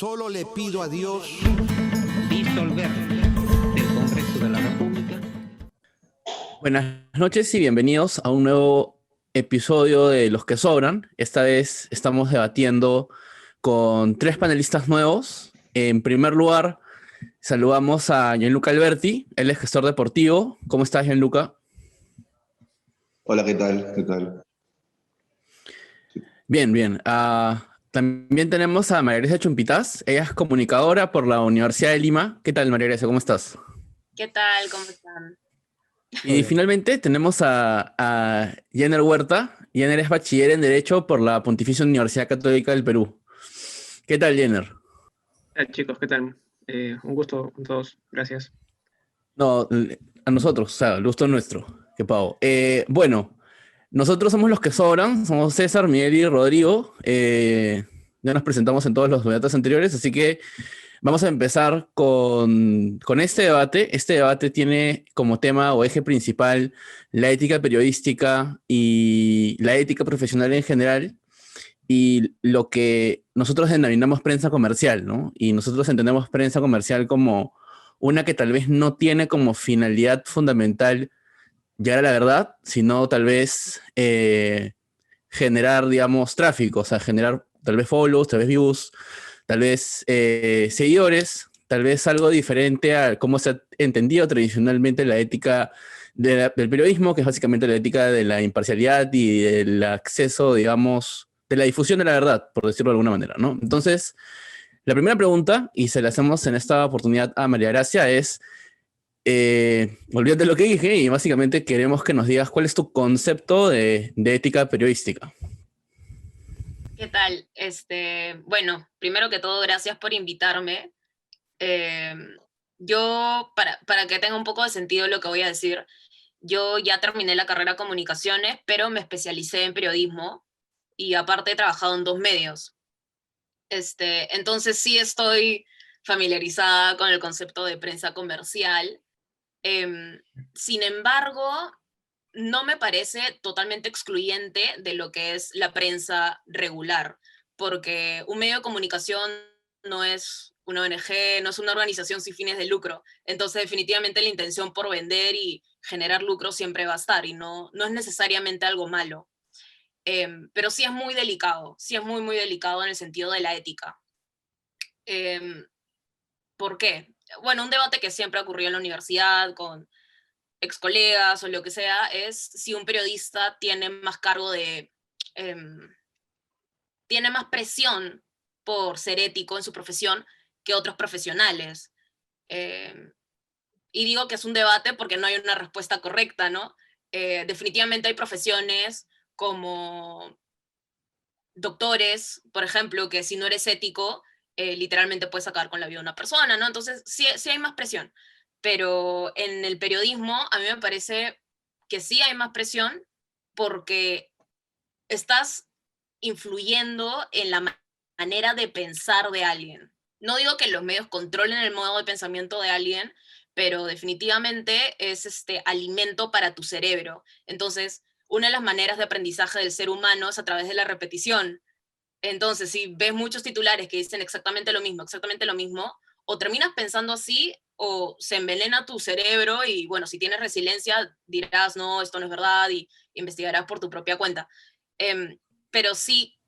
Solo le pido a Dios disolver del Congreso de la República. Buenas noches y bienvenidos a un nuevo episodio de Los que Sobran. Esta vez estamos debatiendo con tres panelistas nuevos. En primer lugar, saludamos a Gianluca Alberti, él es gestor deportivo. ¿Cómo estás, Gianluca? Hola, ¿qué tal? ¿Qué tal? Bien, bien. También tenemos a María Grecia Chumpitaz, ella es comunicadora por la Universidad de Lima. ¿Qué tal, María Grecia? ¿Cómo estás? ¿Qué tal? ¿Cómo están? Y finalmente tenemos a Jenner Huerta. Jenner es bachiller en Derecho por la Pontificia Universidad Católica del Perú. ¿Qué tal, Jenner? Chicos, ¿qué tal? Un gusto con todos, gracias. No, a nosotros, o sea, el gusto es nuestro. Qué pavo. Bueno, nosotros somos los que sobran, somos César, Miguel y Rodrigo. Ya nos presentamos en todos los debates anteriores, así que vamos a empezar con este debate. Este debate tiene como tema o eje principal la ética periodística y la ética profesional en general y lo que nosotros denominamos prensa comercial, ¿no? Y nosotros entendemos prensa comercial como una que tal vez no tiene como finalidad fundamental llegar a la verdad, sino tal vez generar, digamos, tráfico, o sea, generar tal vez follows, tal vez views, tal vez seguidores, tal vez algo diferente a cómo se ha entendido tradicionalmente la ética del periodismo, que es básicamente la ética de la imparcialidad y del acceso, digamos, de la difusión de la verdad, por decirlo de alguna manera, ¿no? Entonces, la primera pregunta, y se la hacemos en esta oportunidad a María Gracia, es, olvídate de lo que dije y básicamente queremos que nos digas cuál es tu concepto de ética periodística. ¿Qué tal? Bueno, primero que todo, gracias por invitarme. Yo, para que tenga un poco de sentido lo que voy a decir, yo ya terminé la carrera de comunicaciones, pero me especialicé en periodismo y aparte he trabajado en dos medios. Entonces sí estoy familiarizada con el concepto de prensa comercial. Sin embargo, no me parece totalmente excluyente de lo que es la prensa regular, porque un medio de comunicación no es una ONG, no es una organización sin fines de lucro. Entonces, definitivamente la intención por vender y generar lucro siempre va a estar y no es necesariamente algo malo. Pero sí es muy delicado, sí es muy, muy delicado en el sentido de la ética. ¿Por qué? Bueno, un debate que siempre ocurrió en la universidad con ex colegas o lo que sea, es si un periodista tiene más cargo de, tiene más presión por ser ético en su profesión que otros profesionales. Y digo que es un debate porque no hay una respuesta correcta, ¿no? Definitivamente hay profesiones como doctores, por ejemplo, que si no eres ético, literalmente puedes acabar con la vida de una persona, ¿no? Entonces, sí hay más presión. Pero en el periodismo, a mí me parece que sí hay más presión porque estás influyendo en la manera de pensar de alguien. No digo que los medios controlen el modo de pensamiento de alguien, pero definitivamente es alimento para tu cerebro. Entonces, una de las maneras de aprendizaje del ser humano es a través de la repetición. Entonces, si ves muchos titulares que dicen exactamente lo mismo, o terminas pensando así, o se envenena tu cerebro y, bueno, si tienes resiliencia, dirás, no, esto no es verdad, y investigarás por tu propia cuenta. Pero sí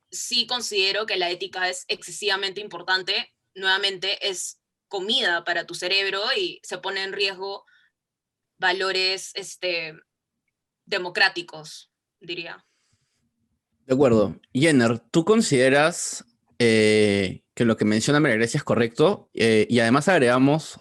considero que la ética es excesivamente importante. Nuevamente, es comida para tu cerebro y se pone en riesgo valores democráticos, diría. De acuerdo. Jenner, ¿tú consideras que lo que menciona María Grecia es correcto? Y además agregamos,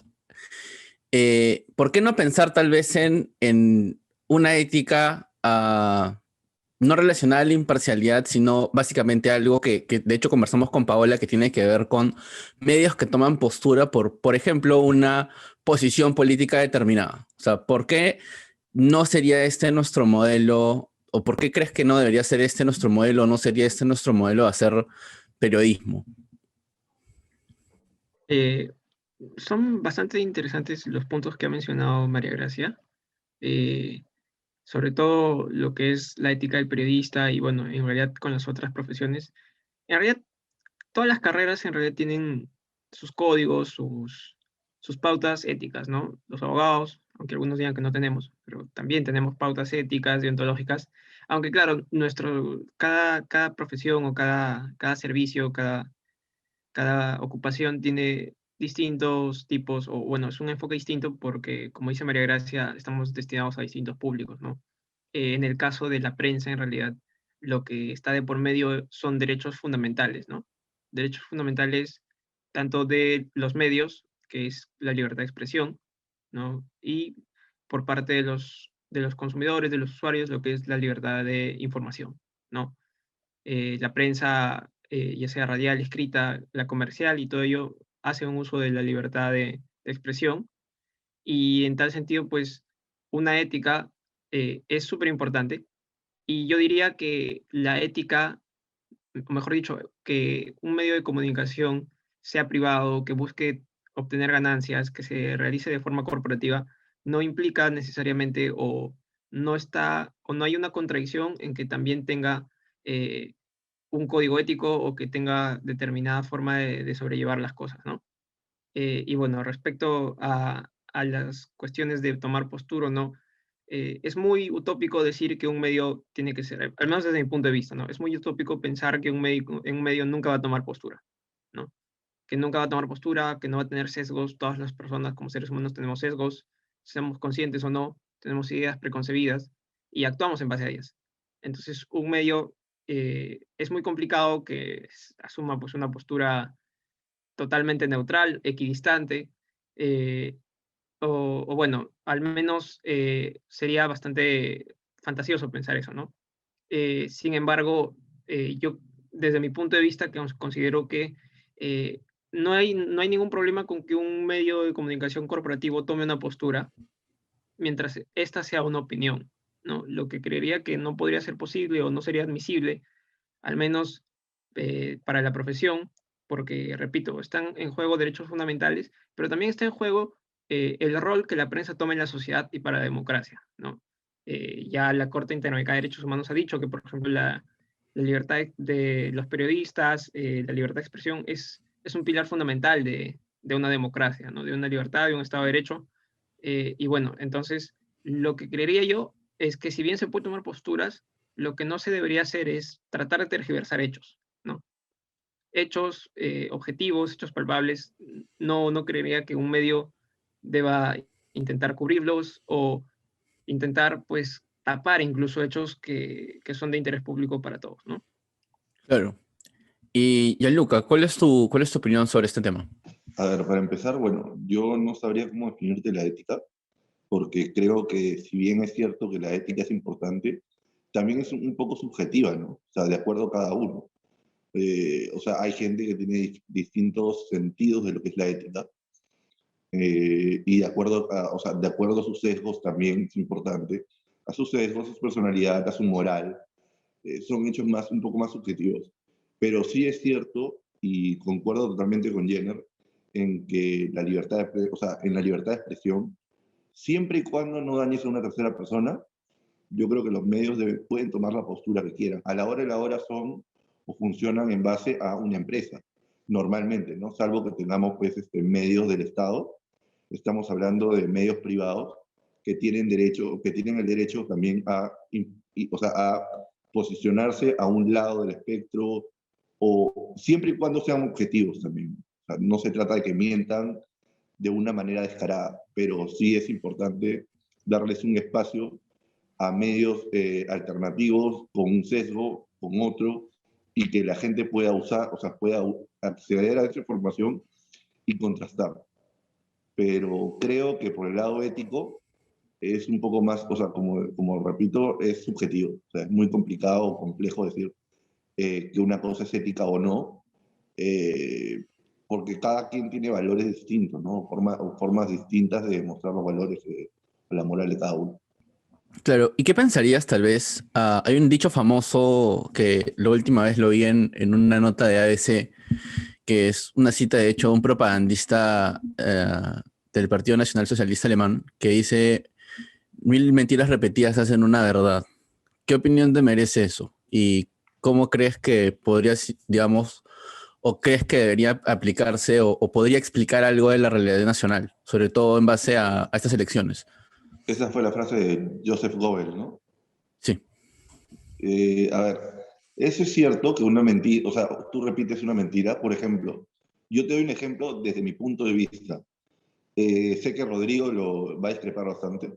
¿por qué no pensar tal vez en una ética no relacionada a la imparcialidad, sino básicamente algo que de hecho conversamos con Paola, que tiene que ver con medios que toman postura por ejemplo, una posición política determinada? O sea, ¿por qué no sería este nuestro modelo? ¿O por qué crees que no debería ser este nuestro modelo o no sería este nuestro modelo de hacer periodismo? Eh, Son bastante interesantes los puntos que ha mencionado María Gracia, eh, sobre todo lo que es la ética del periodista y bueno, en realidad con las otras profesiones. En realidad, todas las carreras en realidad tienen sus códigos, sus pautas éticas, ¿no? Los abogados, aunque algunos digan que no tenemos, pero también tenemos pautas éticas, deontológicas, aunque claro, cada profesión o cada servicio, cada ocupación tiene distintos tipos, o bueno, es un enfoque distinto porque, como dice María Gracia, estamos destinados a distintos públicos, ¿no? En el caso de la prensa, en realidad, lo que está de por medio son derechos fundamentales, ¿no? Derechos fundamentales tanto de los medios, que es la libertad de expresión, ¿no? Y por parte de los consumidores, de los usuarios, lo que es la libertad de información, ¿no? La prensa, ya sea radial, escrita, la comercial y todo ello, hace un uso de la libertad de expresión. Y en tal sentido, pues, una ética es súper importante. Y yo diría que la ética, o mejor dicho, que un medio de comunicación sea privado, que busque obtener ganancias, que se realice de forma corporativa, no implica necesariamente o no hay una contradicción en que también tenga eh, un código ético o que tenga determinada forma de sobrellevar las cosas, ¿no? Y bueno, respecto a las cuestiones de tomar postura o no, es muy utópico decir que un medio tiene que ser, al menos desde mi punto de vista, ¿no? Es muy utópico pensar que en un medio nunca va a tomar postura, ¿no? Que nunca va a tomar postura, que no va a tener sesgos. Todas las personas como seres humanos tenemos sesgos, seamos conscientes o no, tenemos ideas preconcebidas y actuamos en base a ellas. Entonces, un medio es muy complicado que asuma pues una postura totalmente neutral, equidistante, eh, o bueno, al menos sería bastante fantasioso pensar eso, ¿no? Sin embargo, yo desde mi punto de vista considero que eh, no hay ningún problema con que un medio de comunicación corporativo tome una postura mientras esta sea una opinión, ¿no? Lo que creería que no podría ser posible o no sería admisible, al menos para la profesión, porque, repito, están en juego derechos fundamentales, pero también está en juego el rol que la prensa toma en la sociedad y para la democracia, ¿no? Ya la Corte Interamericana de Derechos Humanos ha dicho que, por ejemplo, la libertad de los periodistas, la libertad de expresión es un pilar fundamental de una democracia, ¿no? De una libertad, de un Estado de Derecho. Y bueno, entonces, lo que creería yo es que si bien se puede tomar posturas, lo que no se debería hacer es tratar de tergiversar hechos, ¿no? Hechos objetivos, hechos palpables. No creería que un medio deba intentar cubrirlos o intentar, pues, tapar incluso hechos que son de interés público para todos, ¿no? Claro. Y Gianluca, cuál es tu opinión sobre este tema? A ver, para empezar, bueno, yo no sabría cómo definirte la ética, porque creo que si bien es cierto que la ética es importante, también es un poco subjetiva, ¿no? O sea, de acuerdo a cada uno. O sea, hay gente que tiene distintos sentidos de lo que es la ética, y o sea, de acuerdo a sus sesgos también es importante, a sus sesgos, a su personalidad, a su moral, son hechos un poco más subjetivos. Pero sí es cierto, y concuerdo totalmente con Jenner, en que o sea, en la libertad de expresión, siempre y cuando no dañes a una tercera persona, yo creo que los medios pueden tomar la postura que quieran. A la hora de la hora son o funcionan en base a una empresa, normalmente, ¿no? Salvo que tengamos pues, medios del Estado, estamos hablando de medios privados que tienen el derecho también o sea, a posicionarse a un lado del espectro, o siempre y cuando sean objetivos también. O sea, no se trata de que mientan de una manera descarada, pero sí es importante darles un espacio a medios alternativos con un sesgo, con otro, y que la gente pueda usar, o sea, pueda acceder a esa información y contrastar. Pero creo que por el lado ético es un poco más, o sea, como repito, es subjetivo. O sea, es muy complicado o complejo decir que una cosa es ética o no, porque cada quien tiene valores distintos, ¿no? Formas distintas de demostrar los valores, la moral de cada uno. Claro, ¿y qué pensarías tal vez? Hay un dicho famoso que la última vez lo vi en una nota de ABC, que es una cita de hecho de un propagandista del Partido Nacional Socialista Alemán, que dice, 1000 mentiras repetidas hacen una verdad. ¿Qué opinión te merece eso? ¿Y cómo crees que podrías, digamos, ¿O crees que debería aplicarse o podría explicar algo de la realidad nacional, sobre todo en base a estas elecciones? Esa fue la frase de Joseph Goebbels, ¿no? Sí, A ver, eso es cierto que una mentira, o sea, tú repites una mentira, por ejemplo, yo te doy un ejemplo desde mi punto de vista. Sé que Rodrigo lo va a discrepar bastante.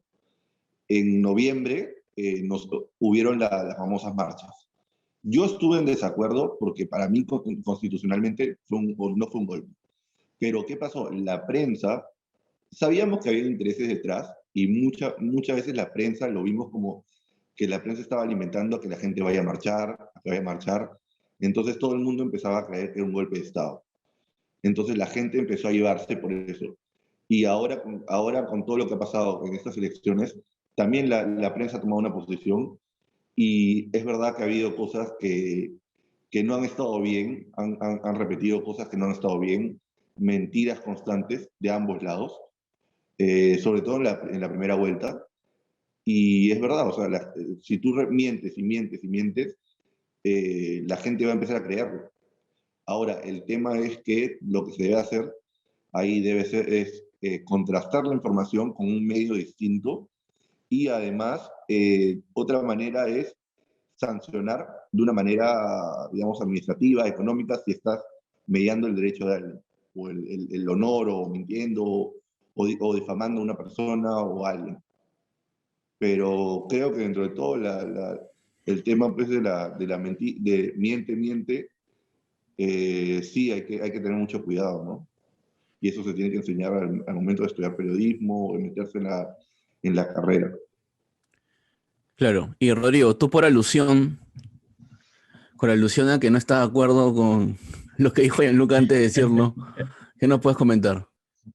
En noviembre hubieron las famosas marchas. Yo estuve en desacuerdo porque para mí constitucionalmente no fue un golpe. Pero ¿qué pasó? La prensa, sabíamos que había intereses detrás y muchas veces la prensa lo vimos como que la prensa estaba alimentando a que la gente vaya a marchar, a que vaya a marchar. Entonces todo el mundo empezaba a creer que era un golpe de Estado. Entonces la gente empezó a llevarse por eso. Y ahora con todo lo que ha pasado en estas elecciones, también la prensa ha tomado una posición y es verdad que ha habido cosas que no han estado bien, han repetido cosas que no han estado bien, mentiras constantes de ambos lados, sobre todo en la primera vuelta. Y es verdad, o sea, si tú mientes y mientes y mientes, la gente va a empezar a creerlo. Ahora, el tema es que lo que se debe hacer ahí es contrastar la información con un medio distinto y además otra manera es sancionar de una manera, digamos, administrativa, económica, si estás mediando el derecho de alguien, o el honor, o mintiendo, o difamando a una persona o a alguien. Pero creo que dentro de todo el tema pues, de miente, sí hay que tener mucho cuidado, ¿no? Y eso se tiene que enseñar al momento de estudiar periodismo o de meterse en la carrera. claro. Y Rodrigo, tú con alusión a que no estás de acuerdo con lo que dijo Gianluca antes de decirlo, ¿qué nos puedes comentar?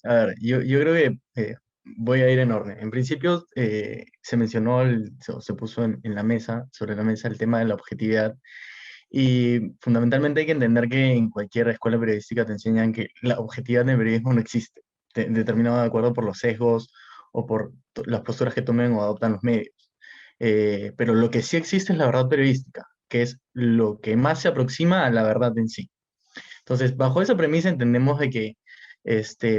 A ver, yo creo que voy a ir en orden. En principio, se mencionó, se puso en la mesa, sobre la mesa, el tema de la objetividad. Y fundamentalmente hay que entender que en cualquier escuela periodística te enseñan que la objetividad en el periodismo no existe, determinado de acuerdo por los sesgos o por las posturas que tomen o adoptan los medios. Pero lo que sí existe es la verdad periodística, que es lo que más se aproxima a la verdad en sí. Entonces, bajo esa premisa entendemos de que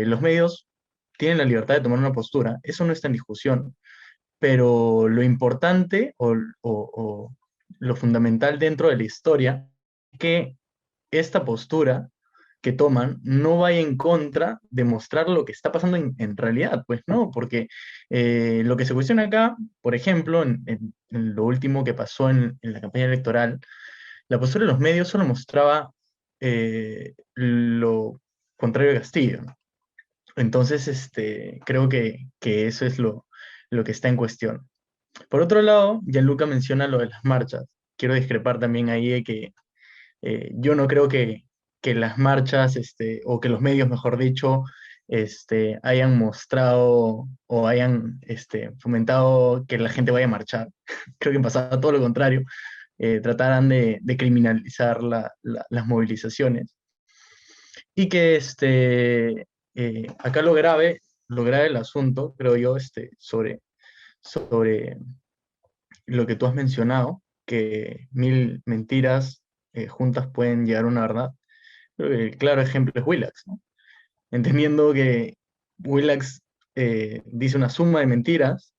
los medios tienen la libertad de tomar una postura, eso no está en discusión, pero lo importante o lo fundamental dentro de la historia es que esta postura que toman no vaya en contra de mostrar lo que está pasando en realidad, pues no, porque lo que se cuestiona acá, por ejemplo, en lo último que pasó en la campaña electoral, la postura de los medios solo mostraba lo contrario de Castillo, ¿no? Entonces, creo que eso es lo que está en cuestión. Por otro lado, Gianluca menciona lo de las marchas. Quiero discrepar también ahí de que yo no creo que las marchas, o que los medios, mejor dicho, hayan mostrado o hayan fomentado que la gente vaya a marchar. Creo que pasaba todo lo contrario. Trataran de criminalizar las movilizaciones. Y que acá lo grave del asunto, creo yo, sobre lo que tú has mencionado, que 1000 mentiras juntas pueden llegar a una verdad. Creo que el claro ejemplo es Willax, ¿no? Entendiendo que Willax dice una suma de mentiras,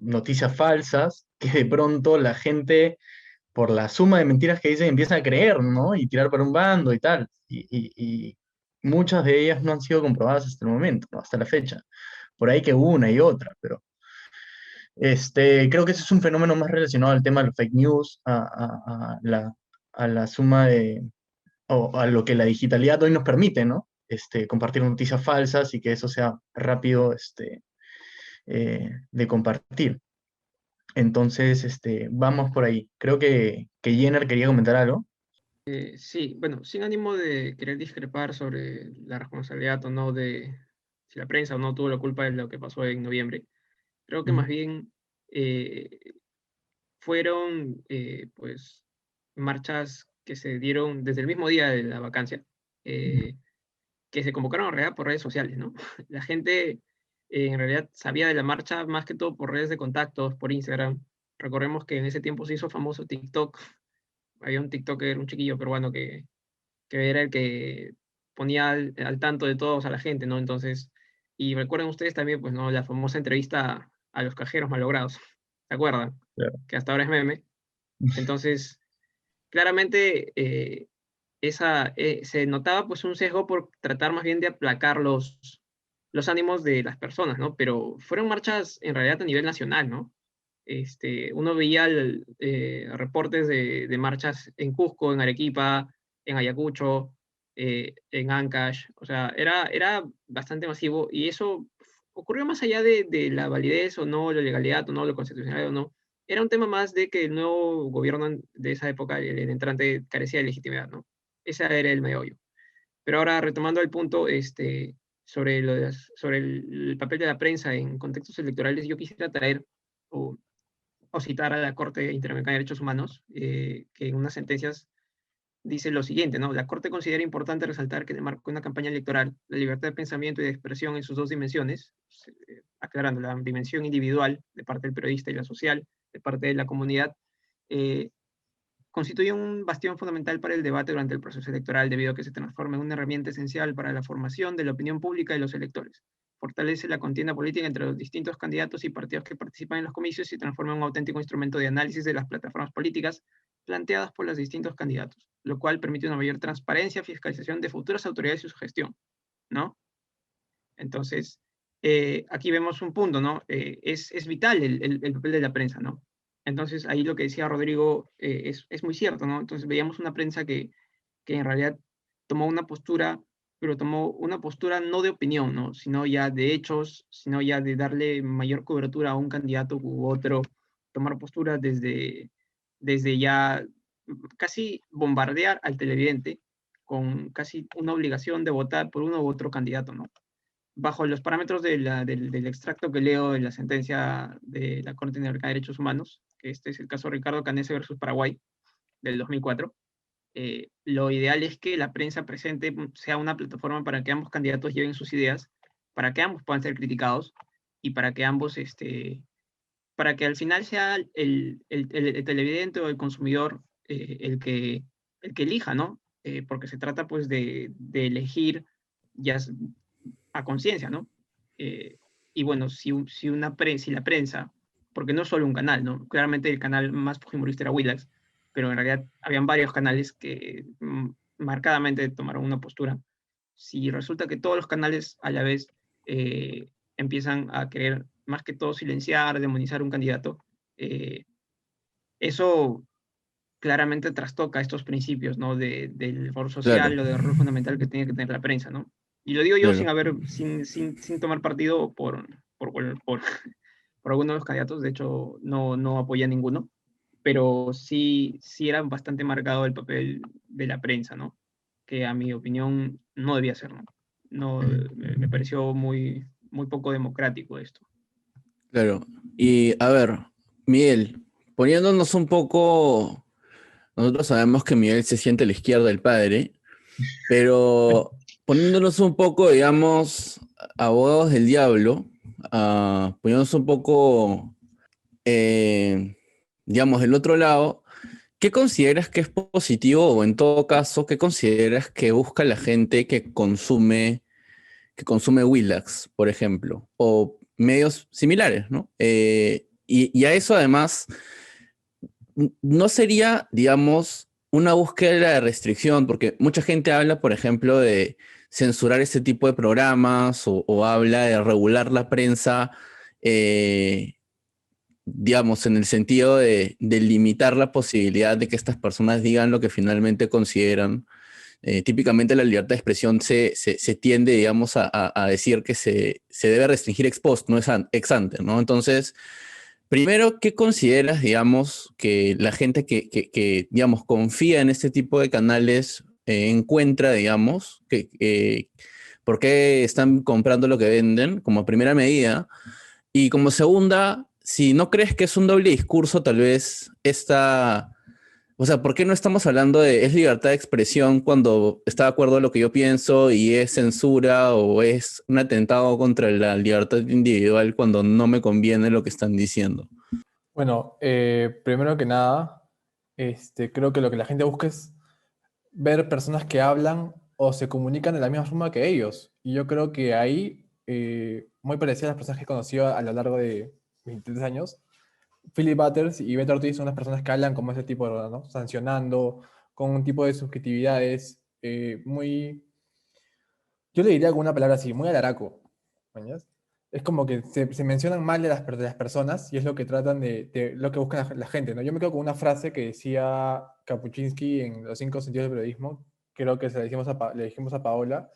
noticias falsas, que de pronto la gente, por la suma de mentiras que dicen, empieza a creer, ¿no? Y tirar para un bando y tal. Y muchas de ellas no han sido comprobadas hasta el momento, ¿no? Hasta la fecha. Por ahí que una y otra, pero creo que ese es un fenómeno más relacionado al tema de los fake news, a la suma de, o a lo que la digitalidad hoy nos permite, ¿no? Compartir noticias falsas y que eso sea rápido de compartir. Entonces, vamos por ahí. Creo que Jenner quería comentar algo. Sí, bueno, sin ánimo de querer discrepar sobre la responsabilidad o no de si la prensa o no tuvo la culpa de lo que pasó en noviembre, creo que más bien eh, fueron pues marchas que se dieron desde el mismo día de la vacancia, que se convocaron en realidad por redes sociales, ¿no? La gente en realidad sabía de la marcha más que todo por redes de contactos, por Instagram. Recordemos que en ese tiempo se hizo famoso TikTok. Había un TikToker, un chiquillo peruano que que era el que ponía al tanto de todos a la gente, ¿no? Entonces, y recuerden ustedes también, pues, ¿no? La famosa entrevista a los cajeros malogrados, ¿se acuerdan? Claro. Que hasta ahora es meme. Entonces, claramente se notaba pues un sesgo por tratar más bien de aplacar los ánimos de las personas, ¿no? Pero fueron marchas en realidad a nivel nacional, ¿no? Uno veía reportes de marchas en Cusco, en Arequipa, en Ayacucho, en Ancash, o sea, era bastante masivo y eso ocurrió más allá de la validez o no, la legalidad o no, lo constitucional o no. Era un tema más de que el nuevo gobierno de esa época, el entrante, carecía de legitimidad, ¿no? Ese era el meollo. Pero ahora, retomando el punto sobre, sobre el papel de la prensa en contextos electorales, yo quisiera traer o citar a la Corte Interamericana de Derechos Humanos, que en unas sentencias dice lo siguiente, ¿no? La Corte considera importante resaltar que en el marco de una campaña electoral, la libertad de pensamiento y de expresión en sus dos dimensiones, aclarando la dimensión individual de parte del periodista y la social de parte de la comunidad, eh, constituye un bastión fundamental para el debate durante el proceso electoral debido a que se transforma en una herramienta esencial para la formación de la opinión pública de los electores. Fortalece la contienda política entre los distintos candidatos y partidos que participan en los comicios y transforma en un auténtico instrumento de análisis de las plataformas políticas planteadas por los distintos candidatos, lo cual permite una mayor transparencia, fiscalización de futuras autoridades y su gestión, ¿no? Entonces, aquí vemos un punto, ¿no? Es vital el papel de la prensa, ¿no? Entonces, ahí lo que decía Rodrigo es muy cierto, ¿no? Entonces, veíamos una prensa que en realidad tomó una postura, pero tomó una postura no de opinión, ¿no? Sino ya de hechos, sino ya de darle mayor cobertura a un candidato u otro, tomar postura desde ya casi bombardear al televidente con casi una obligación de votar por uno u otro candidato, ¿no? Bajo los parámetros del extracto que leo de la sentencia de la Corte Interamericana de Derechos Humanos, que este es el caso Ricardo Canese versus Paraguay del 2004, lo ideal es que la prensa presente sea una plataforma para que ambos candidatos lleven sus ideas, para que ambos puedan ser criticados y para que ambos, para que al final sea el televidente o el consumidor el que elija, ¿no? Porque se trata pues de elegir ya a conciencia, ¿no? Y bueno, si la prensa, porque no es solo un canal, ¿no? Claramente el canal más fujimorista era Willax, pero en realidad habían varios canales que marcadamente tomaron una postura. Si resulta que todos los canales a la vez empiezan a querer más que todo silenciar, demonizar un candidato, eso claramente trastoca estos principios, ¿no? Del rol social Claro, o del rol fundamental que tiene que tener la prensa, ¿no? Y lo digo yo claro. sin tomar partido por alguno de los candidatos, de hecho no apoya a ninguno, pero sí era bastante marcado el papel de la prensa, ¿no? Que a mi opinión no debía ser, ¿no? No, me pareció muy poco democrático esto. Claro. Y a ver, Miguel, poniéndonos un poco, nosotros sabemos que Miguel se siente a la izquierda del padre, pero poniéndonos un poco, digamos, abogados del diablo, poniéndonos un poco, digamos, del otro lado, ¿qué consideras que es positivo o en todo caso, qué consideras que busca la gente que consume Willax, por ejemplo, o medios similares, ¿no? Y a eso además, no sería, digamos, una búsqueda de restricción, porque mucha gente habla, por ejemplo, de censurar este tipo de programas o habla de regular la prensa, eh, digamos, en el sentido de limitar la posibilidad de que estas personas digan lo que finalmente consideran. Típicamente la libertad de expresión se tiende, digamos, a decir que se debe restringir ex post, no es ex ante, ¿no? Entonces, primero, ¿qué consideras, digamos, que la gente digamos, confía en este tipo de canales encuentra, digamos, por qué están comprando lo que venden como primera medida? Y como segunda, si no crees que es un doble discurso, tal vez o sea, ¿por qué no estamos hablando de es libertad de expresión cuando está de acuerdo a lo que yo pienso y es censura o es un atentado contra la libertad individual cuando no me conviene lo que están diciendo? Bueno, primero que nada, creo que lo que la gente busca es ver personas que hablan o se comunican de la misma forma que ellos. Y yo creo que ahí, muy parecido a las personas que he conocido a lo largo de 23 años, Philip Butters y Beto Ortiz son las personas que hablan como ese tipo de, ¿no? Sancionando, con un tipo de subjetividades muy, yo le diría con una palabra así, muy alaraco. ¿Mañas? Es como que se mencionan mal de las personas y es lo que tratan de lo que buscan la gente, ¿no? Yo me quedo con una frase que decía Kapuczynski en Los cinco sentidos del periodismo, creo que se la dijimos le dijimos a Paola,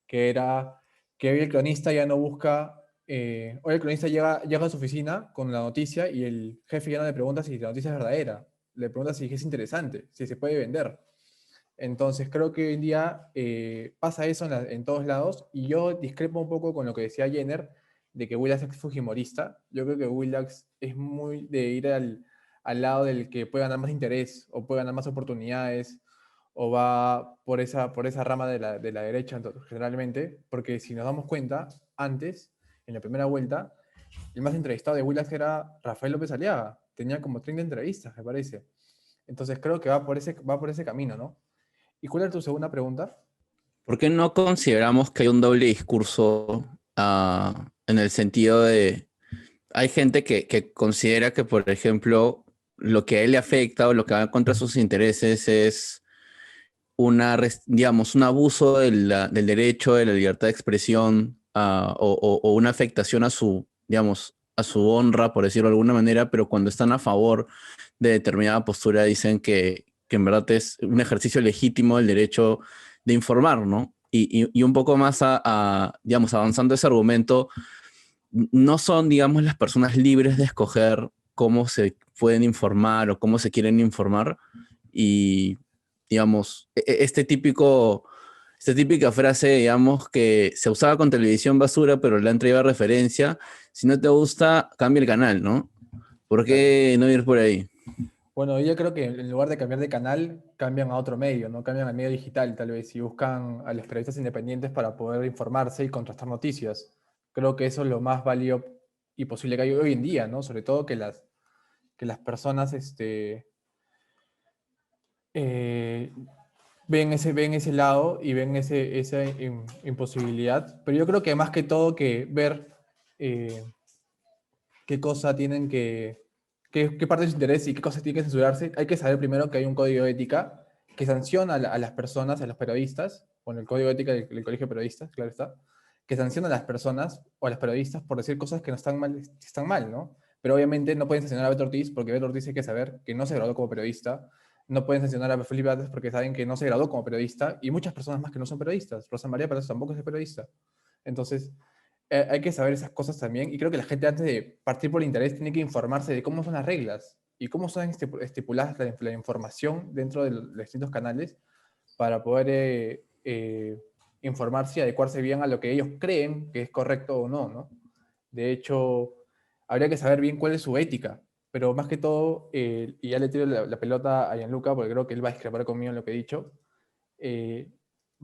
que era que hoy el cronista ya no busca, hoy el cronista llega a su oficina con la noticia y el jefe ya no le pregunta si la noticia es verdadera, le pregunta si es interesante, si se puede vender. Entonces creo que hoy en día pasa eso en todos lados y yo discrepo un poco con lo que decía Jenner de que Willax es fujimorista. Yo creo que Willax es muy de ir al lado del que puede ganar más interés o puede ganar más oportunidades o va por esa rama de la derecha generalmente, porque si nos damos cuenta, antes, en la primera vuelta, el más entrevistado de Willax era Rafael López Aliaga, tenía como 30 entrevistas, me parece. Entonces creo que va por ese camino, ¿no? ¿Y cuál era tu segunda pregunta? ¿Por qué no consideramos que hay un doble discurso en el sentido de, hay gente que considera que, por ejemplo, lo que a él le afecta o lo que va contra sus intereses es digamos, un abuso del derecho, de la libertad de expresión, o una afectación a su, digamos, a su honra, por decirlo de alguna manera, pero cuando están a favor de determinada postura dicen que en verdad es un ejercicio legítimo el derecho de informar, ¿no? Y un poco más digamos, avanzando ese argumento, no son, digamos, las personas libres de escoger cómo se pueden informar o cómo se quieren informar. Y, digamos, esta típica frase, digamos, que se usaba con televisión basura, pero la han traído a referencia. Si no te gusta, cambia el canal, ¿no? ¿Por qué no ir por ahí? Bueno, yo creo que en lugar de cambiar de canal, cambian a otro medio, ¿no? Cambian al medio digital, tal vez, y buscan a los periodistas independientes para poder informarse y contrastar noticias. Creo que eso es lo más válido y posible que hay hoy en día, ¿no? Sobre todo que las personas eh, ven ese lado y ven esa imposibilidad. Pero yo creo que más que todo que ver eh, qué cosa tienen qué parte de su interés y qué cosas tienen que censurarse, hay que saber primero que hay un código de ética que sanciona a las personas, a los periodistas, bueno, el código de ética del Colegio de Periodistas, claro está, que sanciona a las personas o a los periodistas por decir cosas que no están mal, ¿no? Pero obviamente no pueden sancionar a Beto Ortiz porque Beto Ortiz hay que saber que no se graduó como periodista, no pueden sancionar a Felipe Bates porque saben que no se graduó como periodista y muchas personas más que no son periodistas. Rosa María Palacio tampoco es periodista. Entonces, hay que saber esas cosas también. Y creo que la gente antes de partir por el interés tiene que informarse de cómo son las reglas y cómo son estipuladas la información dentro de los distintos canales para poder informarse y adecuarse bien a lo que ellos creen que es correcto o no, ¿no? De hecho, habría que saber bien cuál es su ética. Pero más que todo, y ya le tiro la pelota a Gianluca, porque creo que él va a discrepar conmigo en lo que he dicho,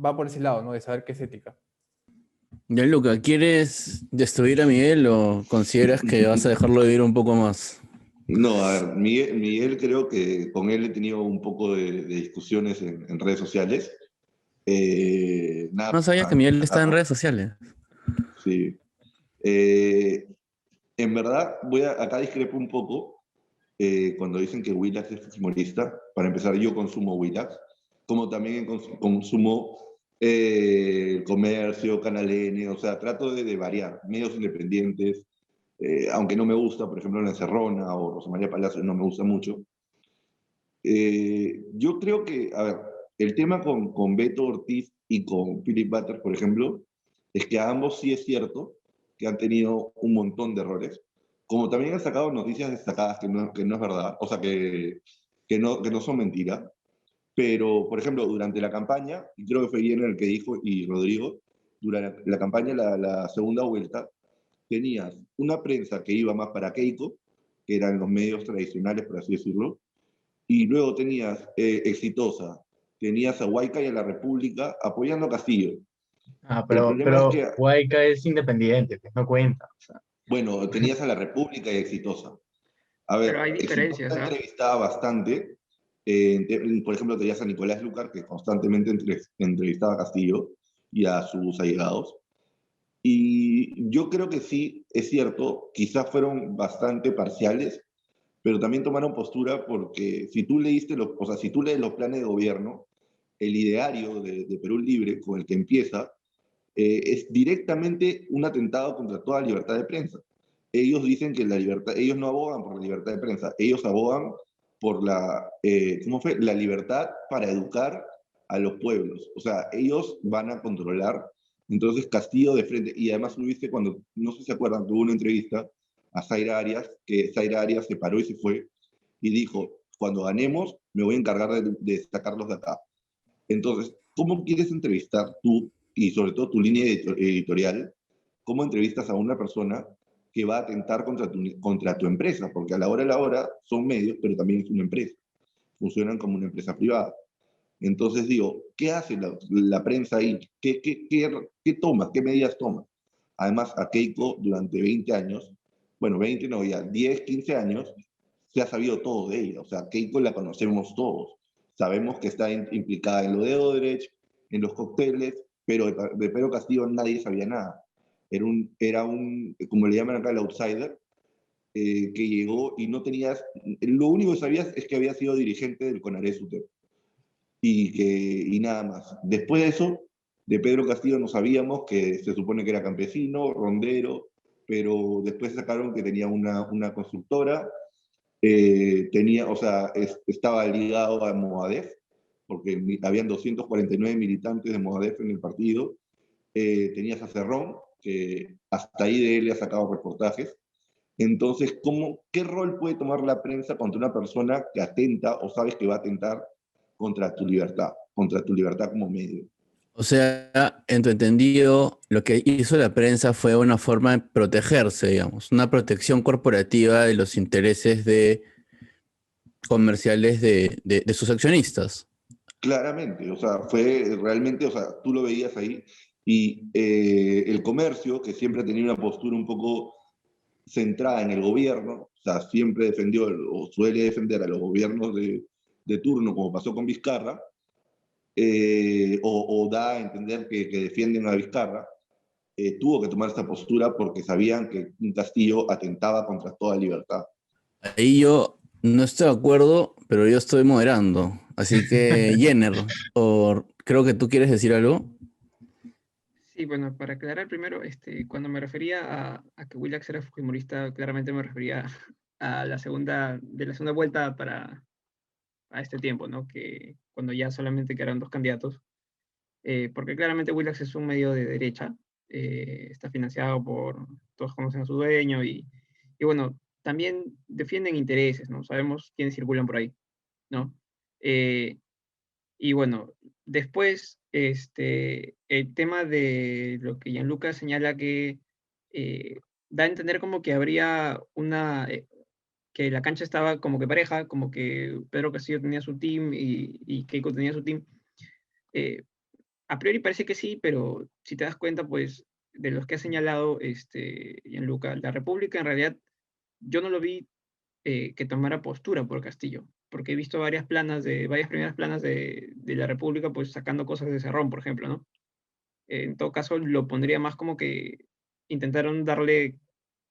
va por ese lado, ¿no? De saber qué es ética. Ya, Luca, ¿quieres destruir a Miguel o consideras que vas a dejarlo vivir un poco más? No, a ver, Miguel creo que con él he tenido un poco de discusiones en redes sociales. No sabía que Miguel está en Nada, redes sociales. sí. En verdad, acá discrepo un poco cuando dicen que Willax es fujimorista. Para empezar, yo consumo Willax, como también consumo el comercio, Canal N, o sea, trato de variar, medios independientes, aunque no me gusta, por ejemplo, La Encerrona o Rosa María Palacio, no me gusta mucho. Yo creo que, a ver, el tema con Beto Ortiz y con Philip Butters, por ejemplo, es que a ambos sí es cierto que han tenido un montón de errores, como también han sacado noticias destacadas que no es verdad, o sea, que no son mentiras. Pero, por ejemplo, durante la campaña, y creo que fue bien el que dijo, y Rodrigo, durante la campaña, la segunda vuelta, tenías una prensa que iba más para Keiko, que eran los medios tradicionales, por así decirlo, y luego tenías Exitosa, tenías a Huayca y a la República apoyando a Castillo. Ah, El problema es que, pero Huayca es independiente, pues no cuenta. O sea, bueno, tenías a la República y Exitosa. A Pero ver, hay Exitosa diferencias, ¿ah? entrevistaba bastante, Por ejemplo, tenías a Nicolás Lucar, que constantemente entrevistaba a Castillo y a sus allegados. Y yo creo que sí, es cierto, quizás fueron bastante parciales, pero también tomaron postura porque si tú leíste o sea, si tú lees los planes de gobierno, el ideario de Perú Libre, con el que empieza, es directamente un atentado contra toda libertad de prensa. Ellos dicen que la libertad, ellos no abogan por la libertad de prensa, ellos abogan por ¿cómo fue? La libertad para educar a los pueblos. O sea, ellos van a controlar. Entonces Castillo de frente, y además lo viste cuando, no sé si se acuerdan, tuvo una entrevista a Zaira Arias, que Zaira Arias se paró y se fue, y dijo, cuando ganemos me voy a encargar de sacarlos de acá. Entonces, ¿cómo quieres entrevistar tú, y sobre todo tu línea editorial, cómo entrevistas a una persona que va a atentar contra tu empresa? Porque a la hora son medios, pero también es una empresa. Funcionan como una empresa privada. Entonces digo, ¿qué hace la prensa ahí? ¿Qué toma? ¿Qué medidas toma? Además, a Keiko durante 20 años, bueno, 20 no, ya 10, 15 años, se ha sabido todo de ella. O sea, Keiko la conocemos todos. Sabemos que está implicada en lo de Odebrecht, en los cócteles, pero de Pedro Castillo nadie sabía nada. Era un, como le llaman acá, el outsider, que llegó y no tenías, lo único que sabías es que había sido dirigente del CONARES UTEP y nada más. Después de eso, de Pedro Castillo no sabíamos que se supone que era campesino, rondero, pero después sacaron que tenía una constructora, o sea, estaba ligado a Movadef, porque habían 249 militantes de Movadef en el partido. Tenías a Cerrón, que hasta ahí de él le ha sacado reportajes. Entonces, ¿qué rol puede tomar la prensa contra una persona que atenta o sabes que va a atentar contra tu libertad como medio? O sea, en tu entendido, lo que hizo la prensa fue una forma de protegerse, digamos, una protección corporativa de los intereses comerciales de sus accionistas. Claramente, o sea, fue realmente, o sea, tú lo veías ahí y el comercio, que siempre ha tenido una postura un poco centrada en el gobierno, o sea, siempre defendió o suele defender a los gobiernos de turno, como pasó con Vizcarra, o da a entender que defienden a Vizcarra, tuvo que tomar esta postura porque sabían que un Castillo atentaba contra toda libertad. Ahí yo no estoy de acuerdo, pero yo estoy moderando. Así que, Jenner, creo que tú quieres decir algo. Sí, bueno, para aclarar primero, cuando me refería a que Willax era fujimorista, claramente me refería a la segunda vuelta a este tiempo, ¿no? Que cuando ya solamente quedaron dos candidatos, porque claramente Willax es un medio de derecha, está financiado todos conocen a su dueño y bueno, también defienden intereses, ¿no? Sabemos quiénes circulan por ahí, ¿no? Y bueno, después, el tema de lo que Gianluca señala que da a entender como que habría que la cancha estaba como que pareja, como que Pedro Castillo tenía su team y Keiko tenía su team. Eh, a priori parece que sí, pero si te das cuenta, pues, de los que ha señalado Gianluca, la República en realidad yo no lo vi que tomara postura por Castillo, porque he visto varias primeras planas de la República, pues sacando cosas de Cerrón, por ejemplo, ¿no? En todo caso, lo pondría más como que intentaron darle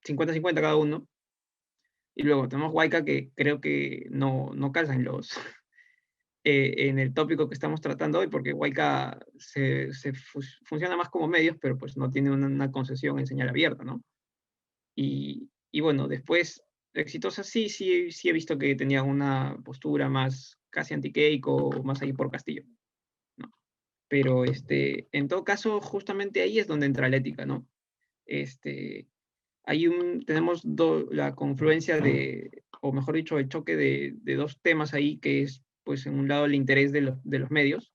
50-50 a cada uno, y luego tenemos Huayca que creo que no calza en el tópico que estamos tratando hoy, porque Huayca funciona más como medios, pero pues no tiene una concesión en señal abierta, ¿no? Y bueno, después, exitosa sí he visto que tenía una postura más casi anti-Keiko, más ahí por Castillo, ¿no? Pero en todo caso, justamente ahí es donde entra la ética, ¿no? Este, tenemos la confluencia o mejor dicho, el choque de dos temas ahí, que es, pues, en un lado el interés de los medios,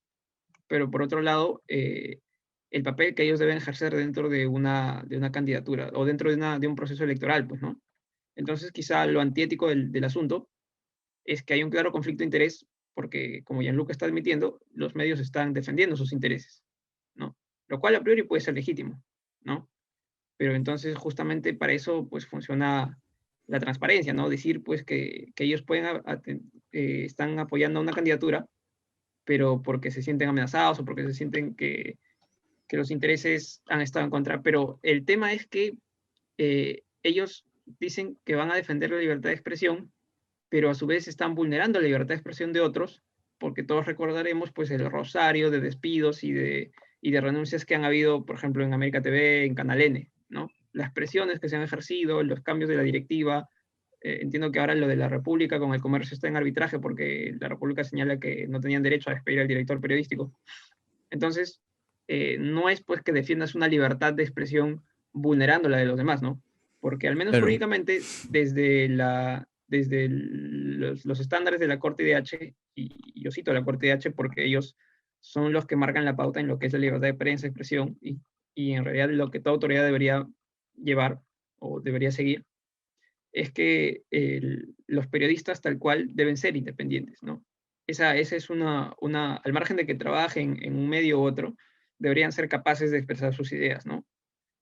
pero por otro lado, el papel que ellos deben ejercer dentro de una candidatura o dentro de un proceso electoral, pues, ¿no? Entonces, quizá lo antiético del asunto es que hay un claro conflicto de interés porque, como Gianluca está admitiendo, los medios están defendiendo sus intereses, ¿no? Lo cual a priori puede ser legítimo, ¿no? Pero entonces, justamente para eso, pues, funciona la transparencia, ¿no? Decir, pues, que ellos pueden están apoyando a una candidatura, pero porque se sienten amenazados o porque se sienten que los intereses han estado en contra. Pero el tema es que ellos dicen que van a defender la libertad de expresión, pero a su vez están vulnerando la libertad de expresión de otros, porque todos recordaremos pues el rosario de despidos y de renuncias que han habido, por ejemplo, en América TV, en Canal N, ¿no? Las presiones que se han ejercido, los cambios de la directiva. Entiendo que ahora lo de la República con el comercio está en arbitraje porque la República señala que no tenían derecho a despedir al director periodístico. Entonces, no es pues que defiendas una libertad de expresión vulnerando la de los demás, ¿no? Porque al menos Claro. jurídicamente, desde los estándares de la Corte IDH, y yo cito a la Corte IDH porque ellos son los que marcan la pauta en lo que es la libertad de prensa, expresión, y en realidad lo que toda autoridad debería llevar o debería seguir, es que los periodistas tal cual deben ser independientes, ¿no? Esa es al margen de que trabajen en un medio u otro, deberían ser capaces de expresar sus ideas, ¿no?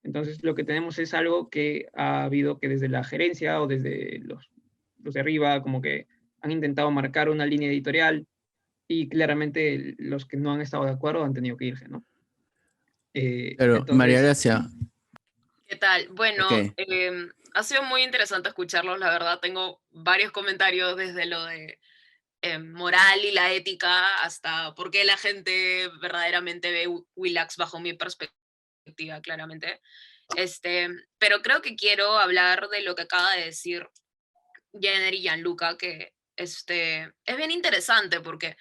Entonces lo que tenemos es algo que ha habido que desde la gerencia o desde los de arriba como que han intentado marcar una línea editorial y claramente los que no han estado de acuerdo han tenido que irse, ¿no? Pero, María Entonces, Gracia, ¿Qué tal? Bueno, ok. ha sido muy interesante escucharlos, la verdad. Tengo varios comentarios desde lo de moral y la ética hasta por qué la gente verdaderamente ve Willax bajo mi perspectiva, claramente. Pero creo que quiero hablar de lo que acaba de decir Jenner y Gianluca, que es bien interesante porque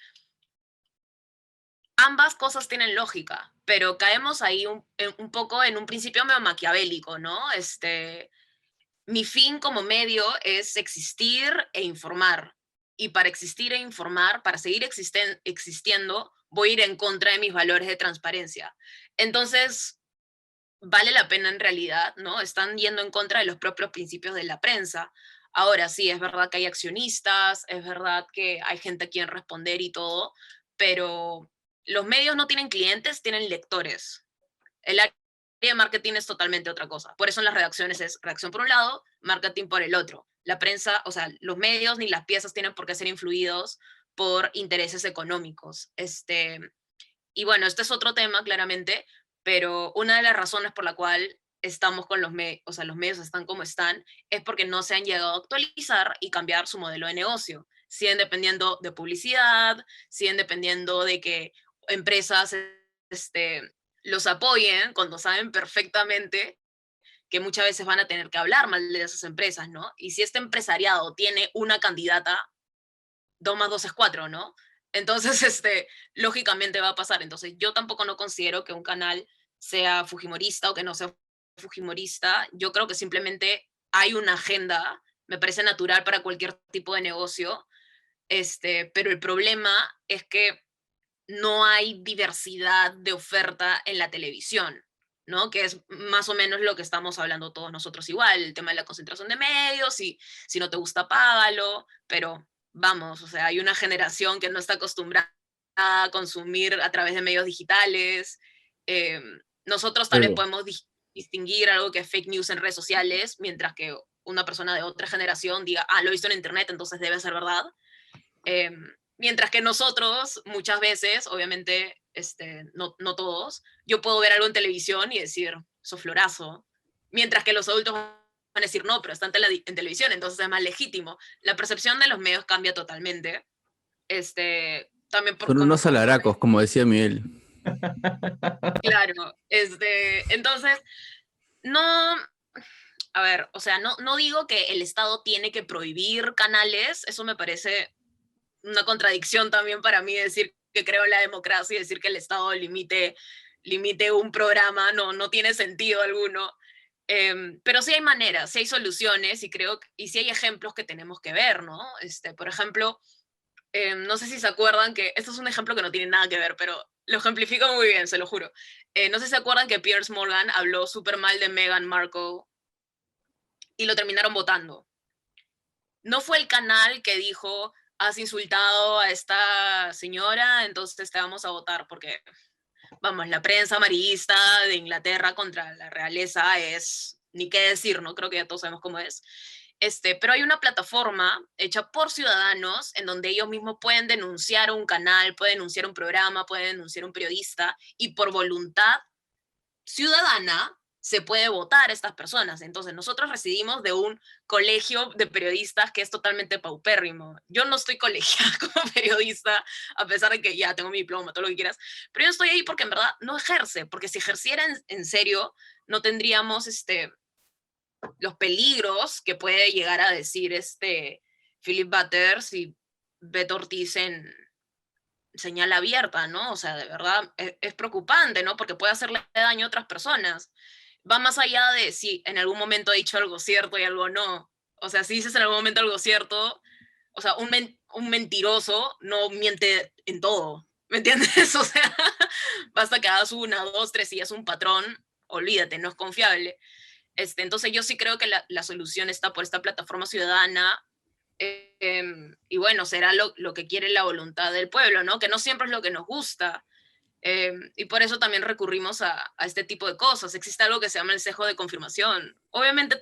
ambas cosas tienen lógica, pero caemos ahí un poco en un principio medio maquiavélico, ¿no? Mi fin como medio es existir e informar. Y para existir e informar, para seguir existiendo, voy a ir en contra de mis valores de transparencia. Entonces, vale la pena en realidad, ¿no? Están yendo en contra de los propios principios de la prensa. Ahora sí, es verdad que hay accionistas, es verdad que hay gente a quien responder y todo, pero los medios no tienen clientes, tienen lectores. El área de marketing es totalmente otra cosa. Por eso en las redacciones es redacción por un lado, marketing por el otro. La prensa, o sea, los medios ni las piezas tienen por qué ser influidos por intereses económicos. Y bueno, este es otro tema, claramente, pero una de las razones por la cual estamos con los medios, o sea, los medios están como están, es porque no se han llegado a actualizar y cambiar su modelo de negocio. Siguen dependiendo de publicidad, siguen dependiendo de que empresas los apoyen cuando saben perfectamente que muchas veces van a tener que hablar mal de esas empresas, ¿no? Y si este empresariado tiene una candidata, 2 más 2 es 4, ¿no? Entonces, lógicamente va a pasar. Entonces, yo tampoco no considero que un canal sea fujimorista o que no sea fujimorista. Yo creo que simplemente hay una agenda, me parece natural para cualquier tipo de negocio, pero el problema es que no hay diversidad de oferta en la televisión, ¿no? Que es más o menos lo que estamos hablando todos nosotros igual, el tema de la concentración de medios, y si no te gusta, págalo, pero vamos, o sea, hay una generación que no está acostumbrada a consumir a través de medios digitales. Eh, Nosotros tal vez Pero, podemos distinguir algo que es fake news en redes sociales, mientras que una persona de otra generación diga, lo he visto en internet, entonces debe ser verdad. Eh, Mientras que nosotros, muchas veces, obviamente, no todos, yo puedo ver algo en televisión y decir, sos florazo. Mientras que los adultos van a decir, no, pero está en televisión, entonces es más legítimo. La percepción de los medios cambia totalmente. También por son cómo unos consumen. alaracos, como decía Miguel. Claro, entonces, no, a ver, o sea, no digo que el Estado tiene que prohibir canales, eso me parece una contradicción también para mí decir que creo en la democracia y decir que el Estado limite un programa, no tiene sentido alguno. Pero sí hay maneras, sí hay soluciones y y sí hay ejemplos que tenemos que ver, ¿no? Por ejemplo, no sé si se acuerdan que, esto es un ejemplo que no tiene nada que ver, pero lo ejemplifico muy bien, se lo juro. No sé si se acuerdan que Piers Morgan habló súper mal de Meghan Markle y lo terminaron votando. No fue el canal que dijo, has insultado a esta señora, entonces te vamos a votar, porque, vamos, la prensa amarillista de Inglaterra contra la realeza es, ni qué decir, ¿no? Creo que ya todos sabemos cómo es. Pero hay una plataforma hecha por ciudadanos en donde ellos mismos pueden denunciar un canal, pueden denunciar un programa, pueden denunciar un periodista y por voluntad ciudadana se puede votar a estas personas. Entonces, nosotros residimos de un colegio de periodistas que es totalmente paupérrimo. Yo no estoy colegiada como periodista, a pesar de que ya tengo mi diploma, todo lo que quieras, pero yo estoy ahí porque en verdad no ejerce, porque si ejerciera en serio, no tendríamos los peligros que puede llegar a decir Philip Butters y Beto Ortiz en señal abierta, ¿no? O sea, de verdad es preocupante, ¿no? Porque puede hacerle daño a otras personas. Va más allá de si en algún momento ha dicho algo cierto y algo no. O sea, si dices en algún momento algo cierto, o sea, un mentiroso no miente en todo, ¿me entiendes? O sea, basta que hagas una, dos, tres y es un patrón, olvídate, no es confiable. Entonces yo sí creo que la solución está por esta plataforma ciudadana, y bueno, será lo que quiere la voluntad del pueblo, ¿no? Que no siempre es lo que nos gusta. Y por eso también recurrimos a este tipo de cosas. Existe algo que se llama el sesgo de confirmación. Obviamente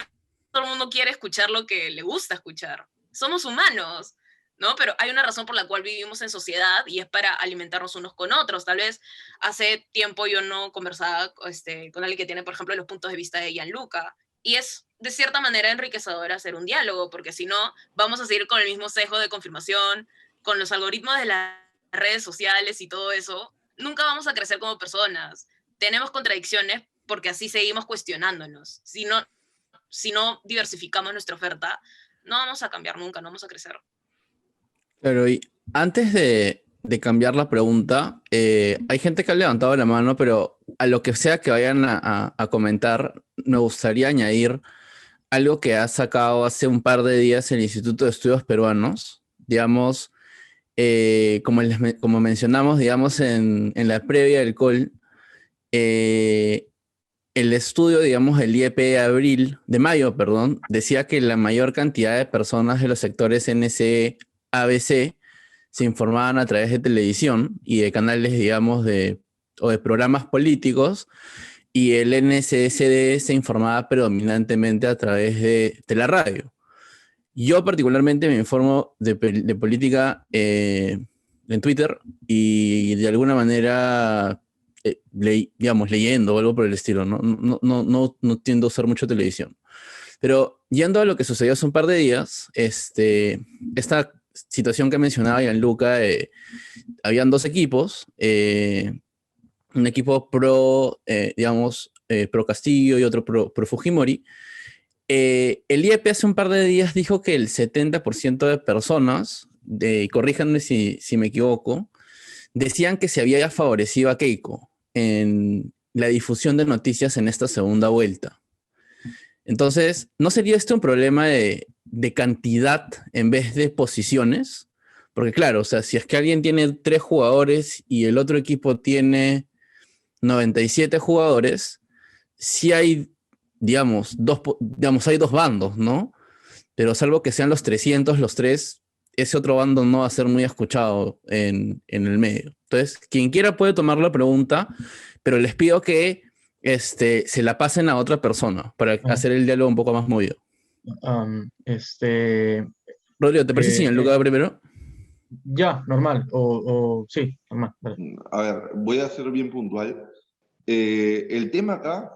todo el mundo quiere escuchar lo que le gusta escuchar. Somos humanos, ¿no? Pero hay una razón por la cual vivimos en sociedad y es para alimentarnos unos con otros. Tal vez hace tiempo yo no conversaba con alguien que tiene, por ejemplo, los puntos de vista de Gianluca. Y es de cierta manera enriquecedor hacer un diálogo, porque si no, vamos a seguir con el mismo sesgo de confirmación, con los algoritmos de las redes sociales y todo eso. Nunca vamos a crecer como personas. Tenemos contradicciones porque así seguimos cuestionándonos. Si no diversificamos nuestra oferta, no vamos a cambiar nunca, no vamos a crecer. Pero y antes de cambiar la pregunta, hay gente que ha levantado la mano, pero a lo que sea que vayan a comentar, me gustaría añadir algo que ha sacado hace un par de días el Instituto de Estudios Peruanos, digamos, como mencionamos, digamos, en la previa del call, el estudio, digamos, el IEP de mayo, perdón, decía que la mayor cantidad de personas de los sectores NC, ABC, se informaban a través de televisión y de canales, digamos, o de programas políticos, y el NCSD se informaba predominantemente a través de la radio. Yo particularmente me informo de política en Twitter y de alguna manera, digamos, leyendo o algo por el estilo. No tiendo a usar mucho televisión. Pero yendo a lo que sucedió hace un par de días, esta situación que mencionaba Gianluca, habían dos equipos, un equipo pro Castillo y otro pro Fujimori. El IEP hace un par de días dijo que el 70% de personas, corríjanme si me equivoco, decían que se había favorecido a Keiko en la difusión de noticias en esta segunda vuelta. Entonces, ¿no sería este un problema de cantidad en vez de posiciones? Porque claro, o sea, si es que alguien tiene 3 jugadores y el otro equipo tiene 97 jugadores, sí hay, digamos, hay dos bandos, ¿no? Pero salvo que sean los 300, los 3, ese otro bando no va a ser muy escuchado en el medio. Entonces, quien quiera puede tomar la pregunta, pero les pido que se la pasen a otra persona para hacer el diálogo un poco más movido. Rodrigo, ¿te parece si en lugar primero? Ya, normal, sí, normal. Vale. A ver, voy a ser bien puntual. El tema acá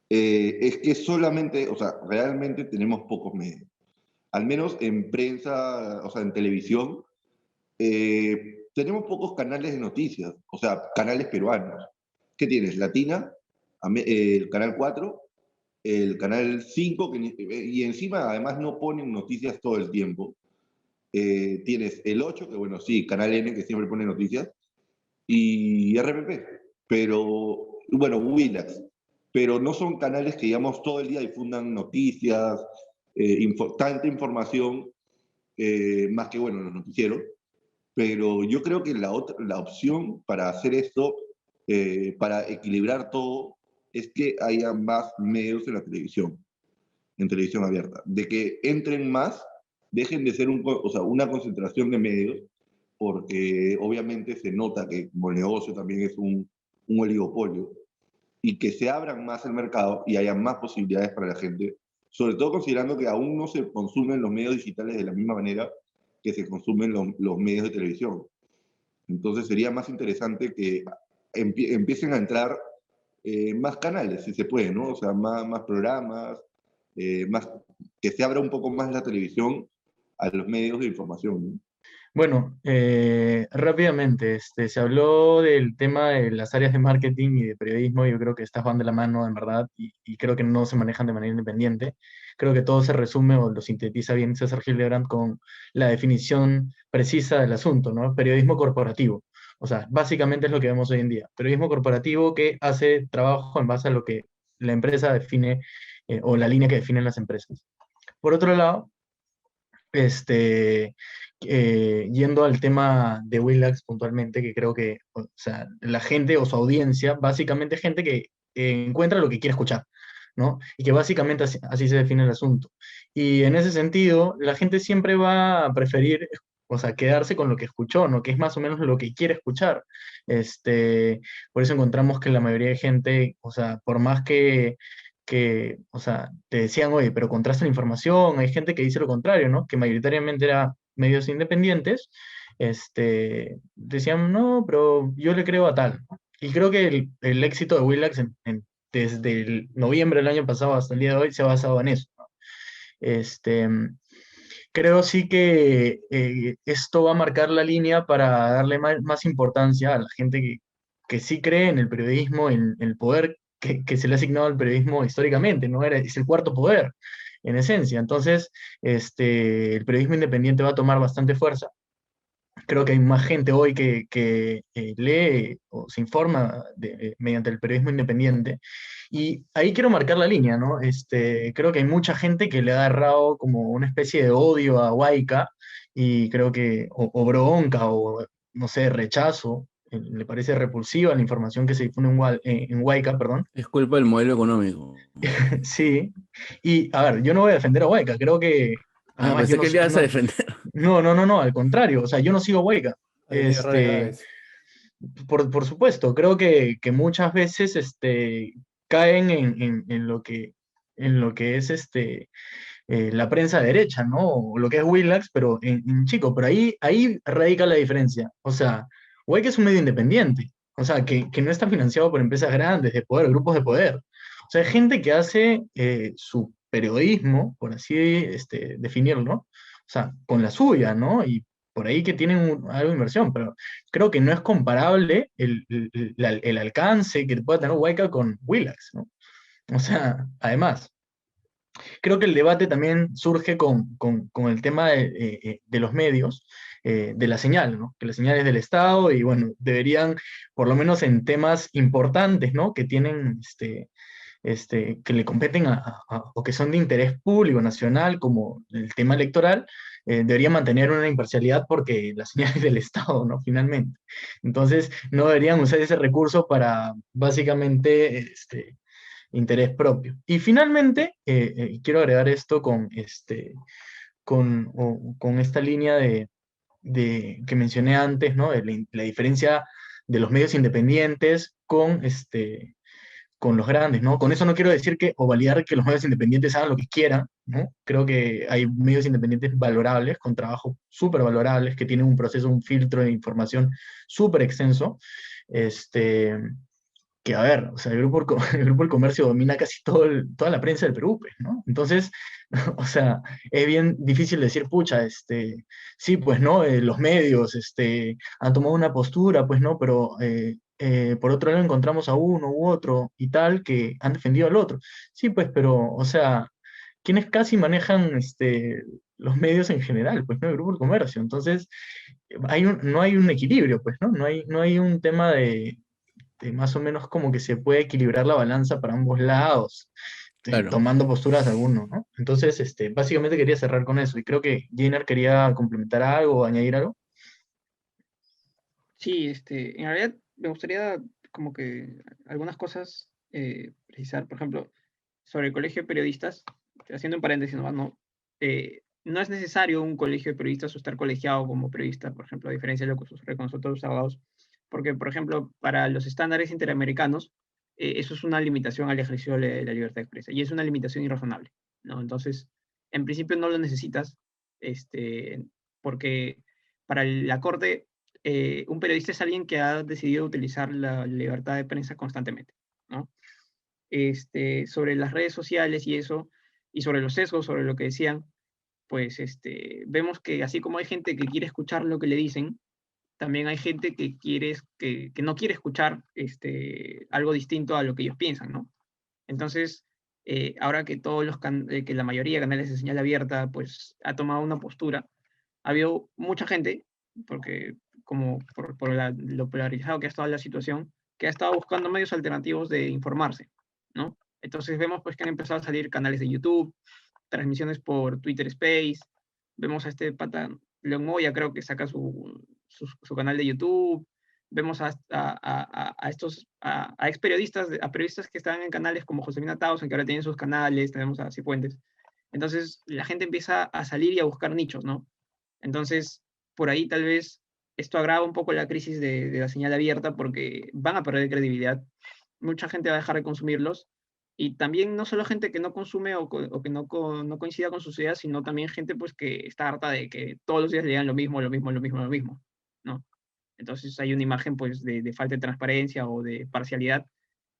es que solamente, o sea, realmente tenemos pocos medios. Al menos en prensa, o sea, en televisión, tenemos pocos canales de noticias, o sea, canales peruanos. ¿Qué tienes? Latina, el Canal 4, el Canal 5, y encima además no ponen noticias todo el tiempo. Tienes el 8, que bueno, sí, Canal N, que siempre pone noticias, y RPP, pero, bueno, Willax, pero no son canales que, digamos, todo el día difundan noticias, tanta información, más que, bueno, los noticieros. Pero yo creo que la opción para hacer esto, para equilibrar todo, es que haya más medios en la televisión, en televisión abierta. De que entren más, dejen de ser una concentración de medios, porque obviamente se nota que como el negocio también es un oligopolio, y que se abran más el mercado y haya más posibilidades para la gente, sobre todo considerando que aún no se consumen los medios digitales de la misma manera que se consumen los medios de televisión. Entonces sería más interesante que empiecen a entrar más canales, si se puede, ¿no? O sea, más programas, más, que se abra un poco más la televisión a los medios de información, ¿no? Bueno, rápidamente, se habló del tema de las áreas de marketing y de periodismo. Yo creo que estas van de la mano, en verdad, y creo que no se manejan de manera independiente. Creo que todo se resume o lo sintetiza bien César Hildebrand con la definición precisa del asunto, ¿no? Periodismo corporativo. O sea, básicamente es lo que vemos hoy en día. Periodismo corporativo que hace trabajo en base a lo que la empresa define o la línea que definen las empresas. Por otro lado, este, yendo al tema de Willax puntualmente, que creo que, o sea, la gente o su audiencia, básicamente es gente que encuentra lo que quiere escuchar, ¿no? Y que básicamente así se define el asunto. Y en ese sentido, la gente siempre va a preferir, o sea, quedarse con lo que escuchó, ¿no? Que es más o menos lo que quiere escuchar. Por eso encontramos que la mayoría de gente, o sea, por más o sea, te decían, oye, pero contrasta la información, hay gente que dice lo contrario, ¿no? Que mayoritariamente eran medios independientes, decían, no, pero yo le creo a tal, ¿no? Y creo que el éxito de Willax desde el noviembre del año pasado hasta el día de hoy se ha basado en eso, ¿no? Este, Creo sí que esto va a marcar la línea para darle más importancia a la gente que sí cree en el periodismo, en el poder que se le ha asignado al periodismo históricamente, ¿no? Es el cuarto poder, en esencia. Entonces, el periodismo independiente va a tomar bastante fuerza. Creo que hay más gente hoy que lee o se informa mediante el periodismo independiente. Y ahí quiero marcar la línea, ¿no? Creo que hay mucha gente que le ha agarrado como una especie de odio a Huayca y creo que, o bronca, o no sé, rechazo. Le parece repulsiva la información que se difunde en Huayca, perdón. Es culpa del modelo económico. Sí. Y, a ver, yo no voy a defender a Huayca, creo que, Ah, además, yo pensé no, que le ibas a defender. no, al contrario, o sea, yo no sigo Huayca. Ha tenido errores Este, graves. por supuesto, creo que muchas veces caen en lo que es la prensa derecha, ¿no? O lo que es Willax, pero en chico, pero ahí radica la diferencia. O sea, Wake es un medio independiente, o sea, que no está financiado por empresas grandes de poder, grupos de poder. O sea, hay gente que hace su periodismo, por así definirlo, ¿no? O sea, con la suya, ¿no? Y por ahí que tienen algo de inversión, pero creo que no es comparable el alcance que pueda tener Wayca con Willax, ¿no? O sea, además. Creo que el debate también surge con el tema de los medios, de la señal, ¿no? Que la señal es del Estado y, bueno, deberían, por lo menos en temas importantes, ¿no? Que tienen, que le competen o que son de interés público nacional, como el tema electoral, deberían mantener una imparcialidad porque la señal es del Estado, ¿no? Finalmente. Entonces, no deberían usar ese recurso para, básicamente, interés propio. Y finalmente, quiero agregar esto con esta línea que mencioné antes, ¿no? De la diferencia de los medios independientes con los grandes, ¿no? Con eso no quiero decir que, o validar que los medios independientes hagan lo que quieran, ¿no? Creo que hay medios independientes valorables, con trabajos súper valorables, que tienen un proceso, un filtro de información súper extenso, este, que a ver, o sea, el grupo El Comercio domina casi toda la prensa del Perú, pues, ¿no? Entonces, o sea, es bien difícil decir, pucha, sí, pues, ¿no? Los medios, han tomado una postura, pues, ¿no? Pero por otro lado encontramos a uno u otro y tal que han defendido al otro. Sí, pues, pero, o sea, quienes casi manejan, los medios en general, pues, ¿no? El Grupo El Comercio. Entonces, no hay un equilibrio, pues, ¿no? No hay un tema más o menos como que se puede equilibrar la balanza para ambos lados, Claro. tomando posturas de alguno, ¿no? Entonces, básicamente quería cerrar con eso, y creo que Jainer quería complementar algo o añadir algo. Sí, en realidad me gustaría como que algunas cosas precisar, por ejemplo, sobre el colegio de periodistas, haciendo un paréntesis nomás, ¿no? No es necesario un colegio de periodistas o estar colegiado como periodista, por ejemplo, a diferencia de lo que sucede con nosotros los abogados, porque, por ejemplo, para los estándares interamericanos, eso es una limitación al ejercicio de la libertad de expresa, y es una limitación irrazonable. ¿no? Entonces, en principio no lo necesitas, porque para la Corte, un periodista es alguien que ha decidido utilizar la libertad de prensa constantemente, ¿no? Sobre las redes sociales y eso, y sobre los sesgos, sobre lo que decían, pues vemos que así como hay gente que quiere escuchar lo que le dicen, también hay gente que no quiere escuchar algo distinto a lo que ellos piensan, ¿no? Entonces, ahora que que la mayoría de canales de señal abierta, pues ha tomado una postura, ha habido mucha gente, porque por lo polarizado que ha estado la situación, que ha estado buscando medios alternativos de informarse, ¿no? Entonces vemos pues que han empezado a salir canales de YouTube, transmisiones por Twitter Space, vemos a este pata, León Moya creo que saca su canal de YouTube, vemos a estos, a ex periodistas, a periodistas que están en canales como Josefina Tausen, que ahora tienen sus canales, tenemos a Cifuentes. Entonces la gente empieza a salir y a buscar nichos, ¿no? Entonces, por ahí tal vez esto agrava un poco la crisis de la señal abierta porque van a perder credibilidad. Mucha gente va a dejar de consumirlos. Y también no solo gente que no consume o que no coincida con sus ideas, sino también gente pues que está harta de que todos los días le digan lo mismo, lo mismo, lo mismo, lo mismo, ¿no? Entonces hay una imagen pues de falta de transparencia o de parcialidad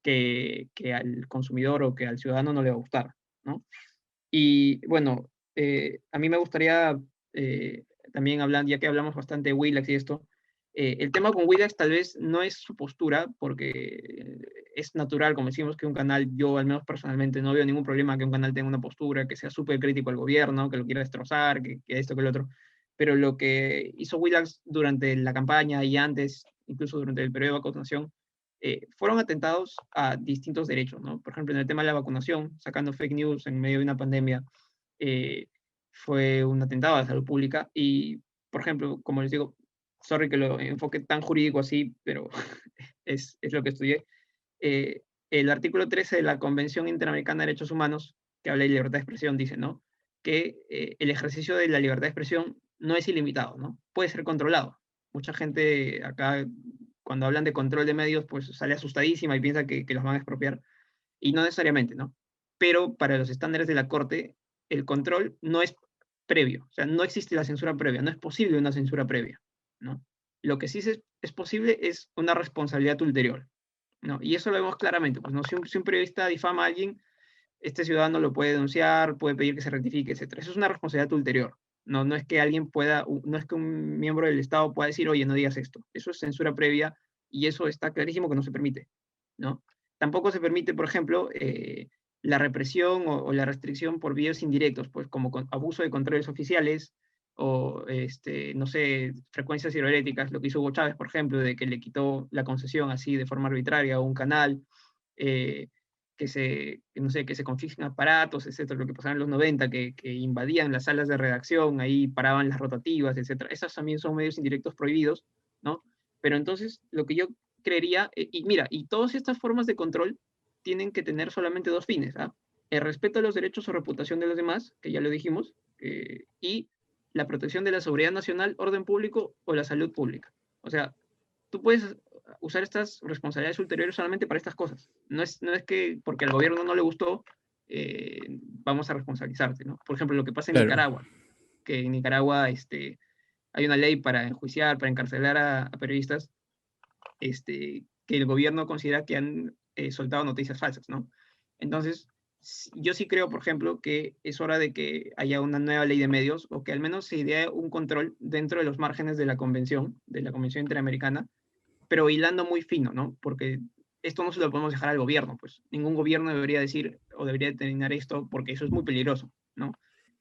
que al consumidor o que al ciudadano no le va a gustar, ¿no? Y bueno, a mí me gustaría también hablar, ya que hablamos bastante de Willax y esto, el tema con Willax tal vez no es su postura, porque es natural, como decimos, que un canal, yo al menos personalmente no veo ningún problema que un canal tenga una postura, que sea súper crítico al gobierno, que lo quiera destrozar, que esto, que lo otro. Pero lo que hizo Willax durante la campaña y antes, incluso durante el periodo de vacunación, fueron atentados a distintos derechos, ¿no? Por ejemplo, en el tema de la vacunación, sacando fake news en medio de una pandemia, fue un atentado a la salud pública y, por ejemplo, como les digo, sorry que lo enfoque tan jurídico así, pero es lo que estudié, el artículo 13 de la Convención Interamericana de Derechos Humanos, que habla de libertad de expresión, dice, ¿no? Que el ejercicio de la libertad de expresión no es ilimitado, ¿no? Puede ser controlado. Mucha gente acá, cuando hablan de control de medios, pues sale asustadísima y piensa que los van a expropiar, y no necesariamente, ¿no? Pero para los estándares de la Corte, el control no es previo, o sea, no existe la censura previa, no es posible una censura previa, ¿no? Lo que sí es posible es una responsabilidad ulterior, ¿no? Y eso lo vemos claramente, pues, ¿no? Si un periodista difama a alguien, este ciudadano lo puede denunciar, puede pedir que se rectifique, etc. Eso es una responsabilidad ulterior. No, no es que alguien pueda, no es que un miembro del Estado pueda decir, oye, no digas esto. Eso es censura previa y eso está clarísimo que no se permite, ¿no? Tampoco se permite, por ejemplo, la represión o la restricción por vídeos indirectos, pues como abuso de controles oficiales o, no sé, frecuencias hidroeléctricas, lo que hizo Hugo Chávez, por ejemplo, de que le quitó la concesión así de forma arbitraria a un canal, no sé, que se confiscan aparatos, etcétera, lo que pasaba en los 90, que invadían las salas de redacción, ahí paraban las rotativas, etcétera. Esos también son medios indirectos prohibidos, ¿no? Pero entonces, lo que yo creería, y mira, y todas estas formas de control tienen que tener solamente dos fines, ¿ah? El respeto a los derechos o reputación de los demás, que ya lo dijimos, y la protección de la seguridad nacional, orden público o la salud pública. O sea, tú puedes usar estas responsabilidades ulteriores solamente para estas cosas. No es que porque al gobierno no le gustó, vamos a responsabilizarte, ¿no? Por ejemplo, lo que pasa en Claro. Nicaragua, que en Nicaragua hay una ley para enjuiciar, para encarcelar a periodistas, que el gobierno considera que han soltado noticias falsas, ¿no? Entonces, yo sí creo, por ejemplo, que es hora de que haya una nueva ley de medios o que al menos se idee un control dentro de los márgenes de la Convención Interamericana, pero hilando muy fino, ¿no? Porque esto no se lo podemos dejar al gobierno, pues ningún gobierno debería decir o debería determinar esto porque eso es muy peligroso, ¿no?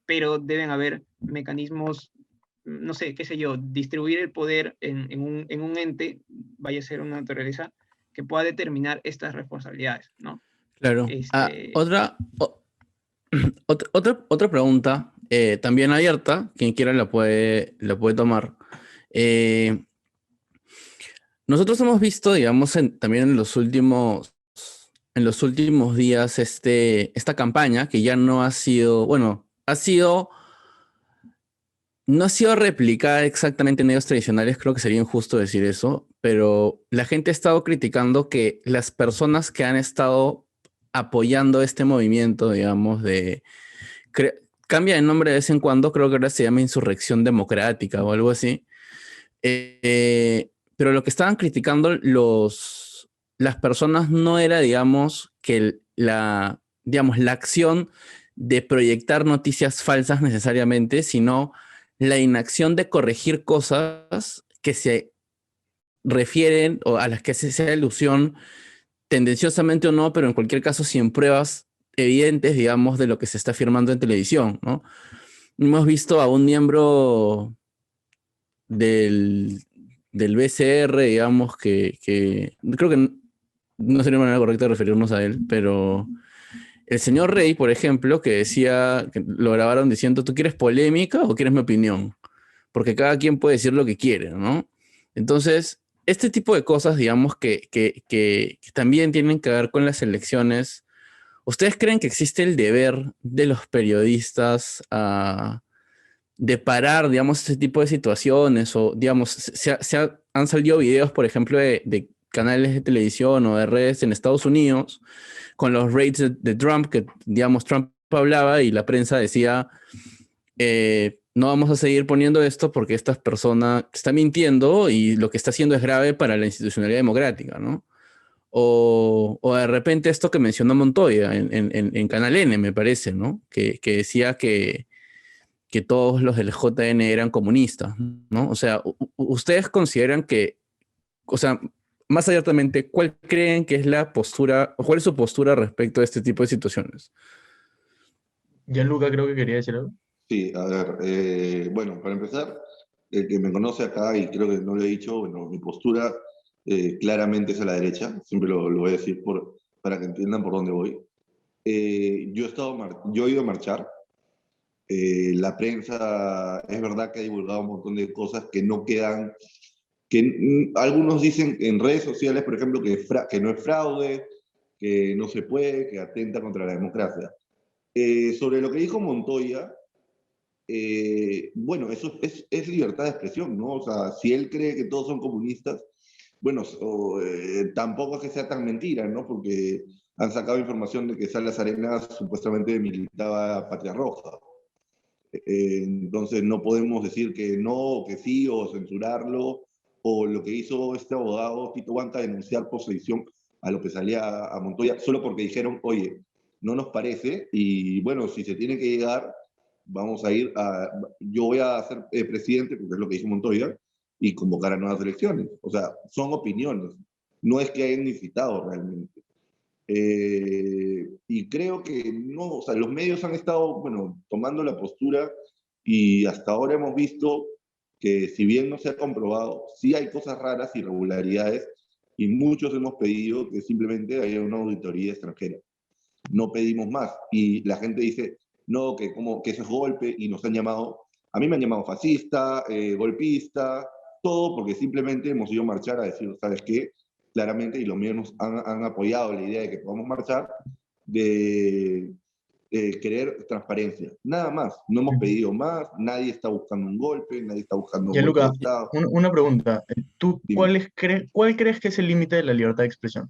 Pero deben haber mecanismos, no sé, qué sé yo, distribuir el poder en un ente, vaya a ser una naturaleza, que pueda determinar estas responsabilidades, ¿no? Claro. Este, Otra pregunta, también abierta, quien quiera la puede tomar. Nosotros hemos visto, digamos, también en los últimos días esta campaña que ya no ha sido, bueno, no ha sido replicada exactamente en medios tradicionales, creo que sería injusto decir eso, pero la gente ha estado criticando que las personas que han estado apoyando este movimiento, digamos, cambia de nombre de vez en cuando, creo que ahora se llama Insurrección Democrática o algo así. Pero lo que estaban criticando las personas no era, digamos, que digamos, la acción de proyectar noticias falsas necesariamente, sino la inacción de corregir cosas que se refieren o a las que se hace alusión, tendenciosamente o no, pero en cualquier caso sin pruebas evidentes, digamos, de lo que se está afirmando en televisión, ¿no? Hemos visto a un miembro del, del BCR, digamos, que creo que no sería una manera correcta de referirnos a él, pero el señor Rey, por ejemplo, que decía, que lo grabaron diciendo, ¿tú quieres polémica o quieres mi opinión? Porque cada quien puede decir lo que quiere, ¿no? Entonces, este tipo de cosas, digamos, que también tienen que ver con las elecciones. ¿Ustedes creen que existe el deber de los periodistas de parar, digamos, ese tipo de situaciones? O, digamos, han salido videos, por ejemplo, de canales de televisión o de redes en Estados Unidos con los raids de Trump, que, digamos, Trump hablaba y la prensa decía, no vamos a seguir poniendo esto porque esta persona está mintiendo y lo que está haciendo es grave para la institucionalidad democrática, ¿no? O de repente esto que mencionó Montoya en Canal N, me parece, ¿no? Que decía que todos los del JN eran comunistas, ¿no? O sea, ¿ustedes consideran que, o sea, más abiertamente, cuál creen que es la postura, o cuál es su postura respecto a este tipo de situaciones? Gianluca creo que quería decir algo. Sí, a ver, bueno, para empezar, el que me conoce acá, y creo que no lo he dicho, bueno, mi postura claramente es a la derecha, siempre lo voy a decir para que entiendan por dónde voy. Yo he ido a marchar, la prensa es verdad que ha divulgado un montón de cosas que no quedan, algunos dicen en redes sociales, por ejemplo, que no es fraude, que no se puede, que atenta contra la democracia. Sobre lo que dijo Montoya, bueno, eso es libertad de expresión, ¿no? O sea, si él cree que todos son comunistas, bueno, tampoco es que sea tan mentira, ¿no? Porque han sacado información de que Salas Arenas supuestamente militaba Patria Roja. Entonces no podemos decir que no, que sí, o censurarlo, o lo que hizo este abogado Tito Guanta, denunciar posesión a lo que salía a Montoya, solo porque dijeron, oye, no nos parece, y bueno, si se tiene que llegar, vamos a ir yo voy a ser presidente, porque es lo que dijo Montoya, y convocar a nuevas elecciones. O sea, son opiniones, no es que hayan incitado realmente. Y creo que no, o sea, los medios han estado, bueno, tomando la postura y hasta ahora hemos visto que si bien no se ha comprobado, sí hay cosas raras, irregularidades, y muchos hemos pedido que simplemente haya una auditoría extranjera. No pedimos más. Y la gente dice, no, que eso es golpe, y nos han llamado, a mí me han llamado fascista, golpista, todo porque simplemente hemos ido a marchar a decir, ¿sabes qué? Claramente, y los míos nos han apoyado la idea de que podamos marchar, de querer transparencia. Nada más, no hemos pedido más, nadie está buscando un golpe, nadie está buscando un golpe de Gianluca, Estado. una pregunta. ¿Tú Dime. cuál crees que es el límite de la libertad de expresión?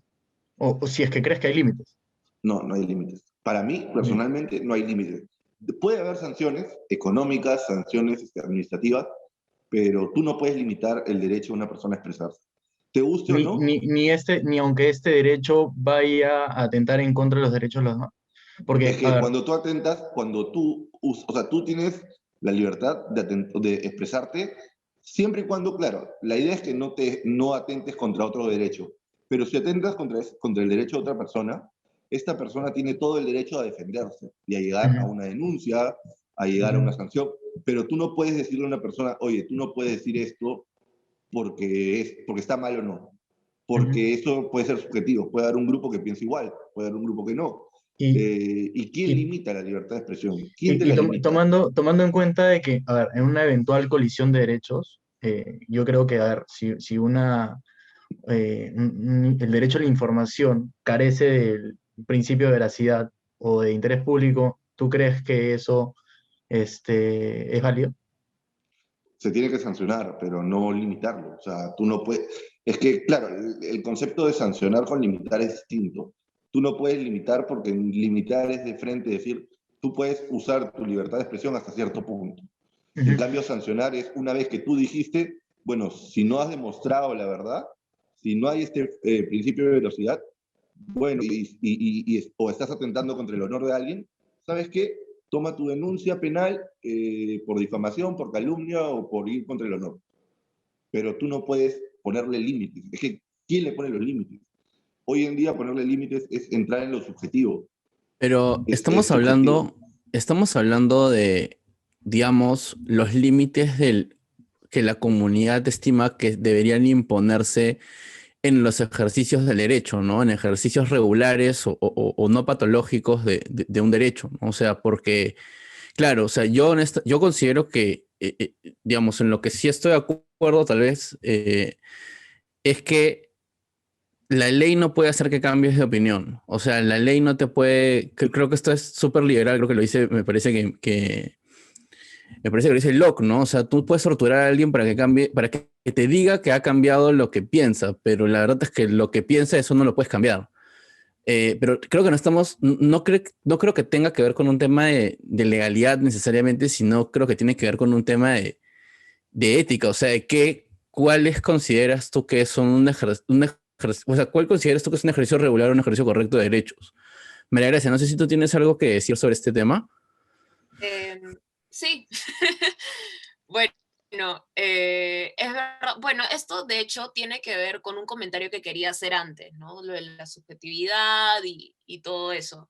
O si es que crees que hay límites. No, no hay límites. Para mí, personalmente, no hay límites. Puede haber sanciones económicas, sanciones administrativas, pero tú no puedes limitar el derecho de una persona a expresarse. Te guste o no, Ni aunque este derecho vaya a atentar en contra de los derechos de los demás. es Porque, a que ver, cuando tú atentas, o sea, tú tienes la libertad de expresarte, siempre y cuando, claro, la idea es que no atentes contra otro derecho, pero si atentas contra el derecho de otra persona, esta persona tiene todo el derecho a defenderse y a llegar a una denuncia, a llegar a una sanción, pero tú no puedes decirle a una persona, oye, tú no puedes decir esto porque está mal o no, porque eso puede ser subjetivo, puede haber un grupo que piense igual, puede haber un grupo que no. y, ¿Y quién y, limita la libertad de expresión? ¿Quién te y la limita? tomando en cuenta de que, a ver, en una eventual colisión de derechos, yo creo que, a ver, si el derecho a la información carece del principio de veracidad o de interés público, ¿tú crees que eso es válido? Se tiene que sancionar, pero no limitarlo. O sea, tú no puedes... Es que, claro, el concepto de sancionar con limitar es distinto. Tú no puedes limitar porque limitar es de frente decir, tú puedes usar tu libertad de expresión hasta cierto punto. En cambio, sancionar es una vez que tú dijiste, bueno, si no has demostrado la verdad, si no hay este principio de velocidad, bueno, o estás atentando contra el honor de alguien, ¿sabes qué? Toma tu denuncia penal por difamación, por calumnia o por ir contra el honor. Pero tú no puedes ponerle límites. Es que, ¿quién le pone los límites? Hoy en día ponerle límites es entrar en lo subjetivo. Pero Es estamos subjetivo. hablando de, digamos, los límites que la comunidad estima que deberían imponerse en los ejercicios del derecho, ¿no? En ejercicios regulares o no patológicos de un derecho, ¿no? O sea, porque, claro, o sea, yo considero que, digamos, en lo que sí estoy de acuerdo tal vez, es que la ley no puede hacer que cambies de opinión. O sea, la ley no te puede. Creo que esto es súper liberal, creo que lo dice, me parece me parece que lo dice Locke, ¿no? O sea, tú puedes torturar a alguien para que cambie, para que te diga que ha cambiado lo que piensa, pero la verdad es que lo que piensa, eso no lo puedes cambiar. Pero creo que no creo que tenga que ver con un tema de legalidad necesariamente, sino creo que tiene que ver con un tema de ética. O sea, ¿cuáles consideras tú que son o sea, ¿cuál consideras tú que es un ejercicio regular o un ejercicio correcto de derechos? María Gracia, no sé si tú tienes algo que decir sobre este tema. Sí. Bueno, es verdad. Bueno, esto de hecho tiene que ver con un comentario que quería hacer antes, ¿no? Lo de la subjetividad y todo eso.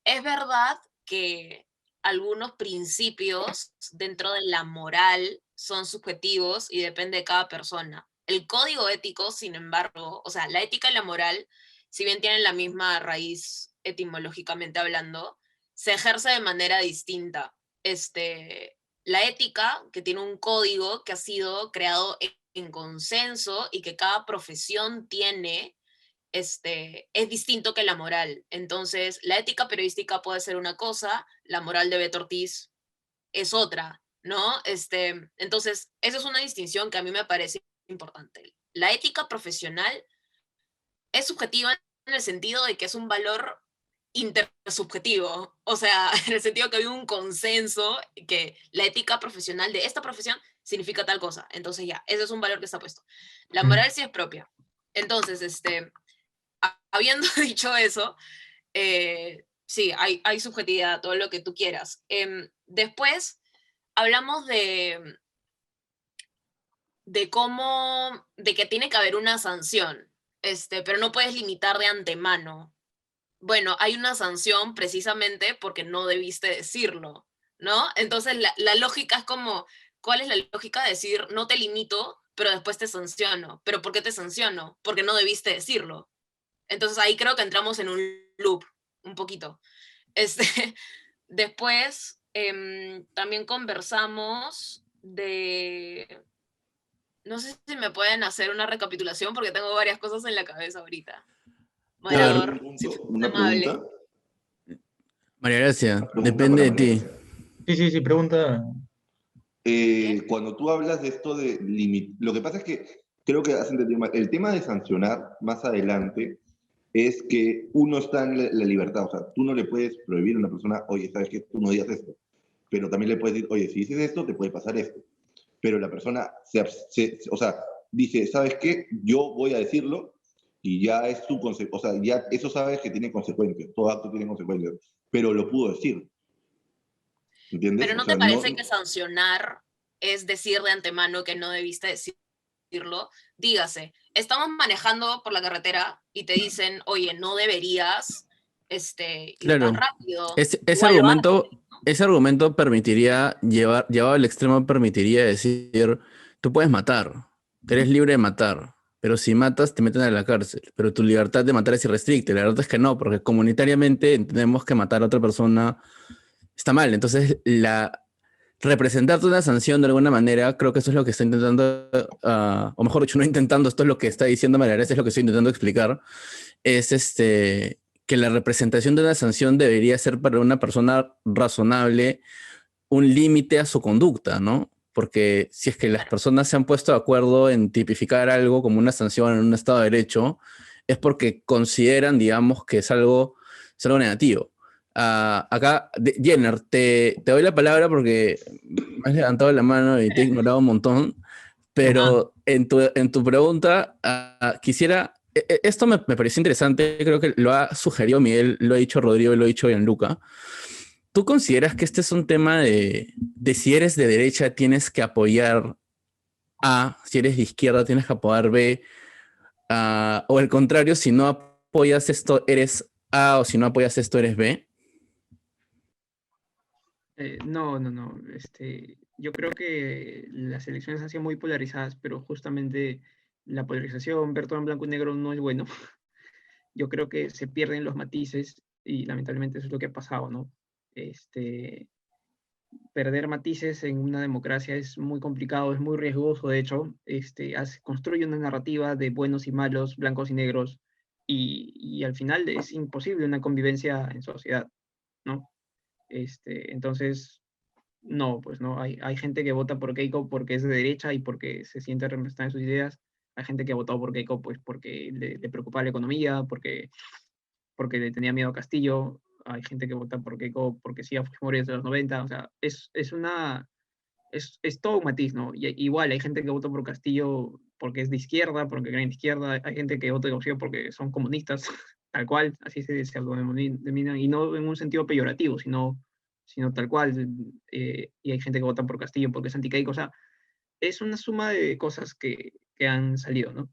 Es verdad que algunos principios dentro de la moral son subjetivos y depende de cada persona. El código ético, sin embargo, o sea, la ética y la moral, si bien tienen la misma raíz etimológicamente hablando, se ejerce de manera distinta. La ética, que tiene un código que ha sido creado en consenso y que cada profesión tiene, es distinto que la moral. Entonces, la ética periodística puede ser una cosa, la moral de Beto Ortiz es otra, ¿no? Entonces, esa es una distinción que a mí me parece importante. La ética profesional es subjetiva en el sentido de que es un valor intersubjetivo, o sea, en el sentido que hay un consenso que la ética profesional de esta profesión significa tal cosa. Entonces ya, ese es un valor que está puesto. La moral sí es propia. Entonces, habiendo dicho eso, sí, hay subjetividad, todo lo que tú quieras. Después hablamos de que tiene que haber una sanción, pero no puedes limitar de antemano. Bueno, hay una sanción precisamente porque no debiste decirlo, ¿no? Entonces la lógica es como, ¿cuál es la lógica de decir no te limito, pero después te sanciono? ¿Pero por qué te sanciono? Porque no debiste decirlo. Entonces ahí creo que entramos en un loop, un poquito. Este, después también conversamos de... No sé si me pueden hacer una recapitulación porque tengo varias cosas en la cabeza ahorita. A ver, Moderador, si fueres Una amable. pregunta. María Gracia, Pregunta depende para de María ti. Gracia. Sí, pregunta. Cuando tú hablas de esto de límite, lo que pasa es que creo que has entendido mal. El tema de sancionar más adelante es que uno está en la libertad. O sea, tú no le puedes prohibir a una persona, oye, sabes que tú no digas esto. Pero también le puedes decir, oye, si dices esto, te puede pasar esto. Pero la persona o sea, dice, ¿sabes qué? Yo voy a decirlo y ya es tu consecuencia. O sea, ya eso sabes que tiene consecuencias. Todo acto tiene consecuencias. Pero lo pudo decir. ¿Entiendes? Pero O ¿no te sea, no. parece que sancionar es decir de antemano que no debiste decirlo? Dígase, estamos manejando por la carretera y te dicen, oye, no deberías ir tan Claro, rápido. ese Igual lo haces, argumento, ¿no? ese argumento permitiría, llevado al extremo, permitiría decir, tú puedes matar, eres libre de matar, pero si matas te meten a la cárcel, pero tu libertad de matar es irrestricta. La verdad es que no, porque comunitariamente entendemos que matar a otra persona está mal. Entonces, representarte una sanción de alguna manera, creo que eso es lo que está intentando, o mejor dicho, no intentando, esto es lo que está diciendo María Gracia, es lo que estoy intentando explicar, es que la representación de una sanción debería ser para una persona razonable un límite a su conducta, ¿no? Porque si es que las personas se han puesto de acuerdo en tipificar algo como una sanción en un Estado de Derecho, es porque consideran, digamos, que es algo negativo. Acá, Jenner, te doy la palabra porque me has levantado la mano y te he ignorado un montón, pero en tu pregunta quisiera, esto me pareció interesante, creo que lo ha sugerido Miguel, lo ha dicho Rodrigo y lo ha dicho Gianluca. ¿Tú consideras que este es un tema de si eres de derecha tienes que apoyar A, si eres de izquierda tienes que apoyar B, o al contrario, si no apoyas esto eres A o si no apoyas esto eres B? No, no, no. Yo creo que las elecciones han sido muy polarizadas, pero justamente la polarización, ver todo en blanco y negro no es bueno. Yo creo que se pierden los matices y lamentablemente eso es lo que ha pasado, ¿no? Este, Perder matices en una democracia es muy complicado, es muy riesgoso, de hecho. Construye una narrativa de buenos y malos, blancos y negros, y al final es imposible una convivencia en sociedad, ¿no? Entonces, no, pues no, hay gente que vota por Keiko porque es de derecha y porque se siente representada en sus ideas. Hay gente que ha votado por Keiko pues porque le preocupa la economía, porque le tenía miedo a Castillo. Hay gente que vota por Keiko porque sí a Fujimori desde los 90. O sea, es todo un matiz, ¿no? Y, igual hay gente que vota por Castillo porque es de izquierda, porque creen de izquierda. Hay gente que vota por Castillo porque son comunistas, tal cual, así se autodenominan, y no en un sentido peyorativo, sino tal cual. Y hay gente que vota por Castillo porque es anti-Keiko. O sea, es una suma de cosas que han salido, ¿no?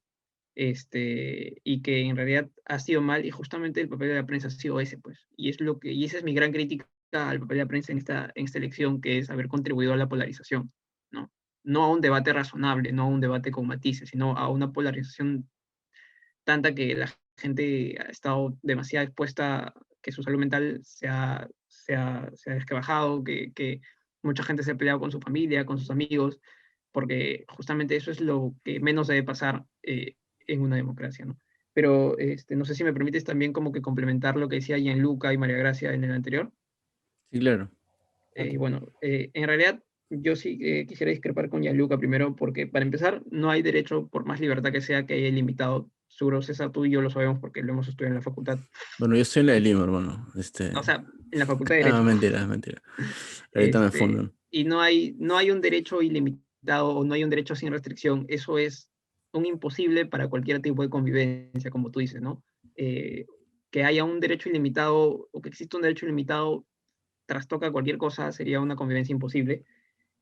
Y que en realidad ha sido mal, y justamente el papel de la prensa ha sido ese, pues. Y esa es mi gran crítica al papel de la prensa en esta elección, que es haber contribuido a la polarización, ¿no? No a un debate razonable, no a un debate con matices, sino a una polarización tanta que la gente ha estado demasiado expuesta, que su salud mental se ha desquebrajado, que mucha gente se ha peleado con su familia, con sus amigos, porque justamente eso es lo que menos debe pasar en una democracia, ¿no? Pero no sé si me permites también como que complementar lo que decía Gianluca y María Gracia en el anterior. Sí, claro. Y bueno, en realidad yo sí quisiera discrepar con Gianluca primero, porque para empezar, no hay derecho, por más libertad que sea, que haya ilimitado. Seguro, César, tú y yo lo sabemos porque lo hemos estudiado en la facultad. Bueno, yo estoy en la de Lima, hermano. O sea, en la facultad de Derecho. Mentira, mentira. Ahorita me fundan. Y no hay un derecho ilimitado o no hay un derecho sin restricción. Eso es un imposible para cualquier tipo de convivencia, como tú dices, ¿no? Que haya un derecho ilimitado o que exista un derecho ilimitado trastoca cualquier cosa, sería una convivencia imposible.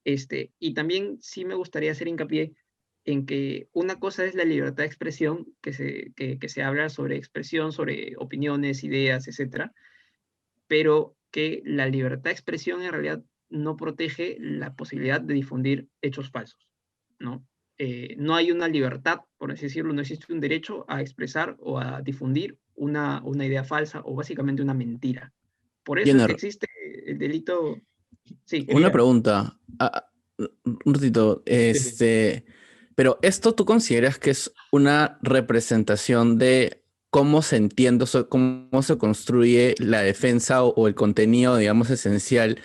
Y también sí me gustaría hacer hincapié en que una cosa es la libertad de expresión, que se habla sobre expresión, sobre opiniones, ideas, etcétera, pero que la libertad de expresión en realidad no protege la posibilidad de difundir hechos falsos, ¿no? No hay una libertad, por así decirlo, no existe un derecho a expresar o a difundir una idea falsa o básicamente una mentira. Por eso es que Jenner, existe el delito. Sí, una Quería, pregunta. Un ratito. Pero ¿esto tú consideras que es una representación de cómo se entiende, cómo se construye la defensa o el contenido, digamos, esencial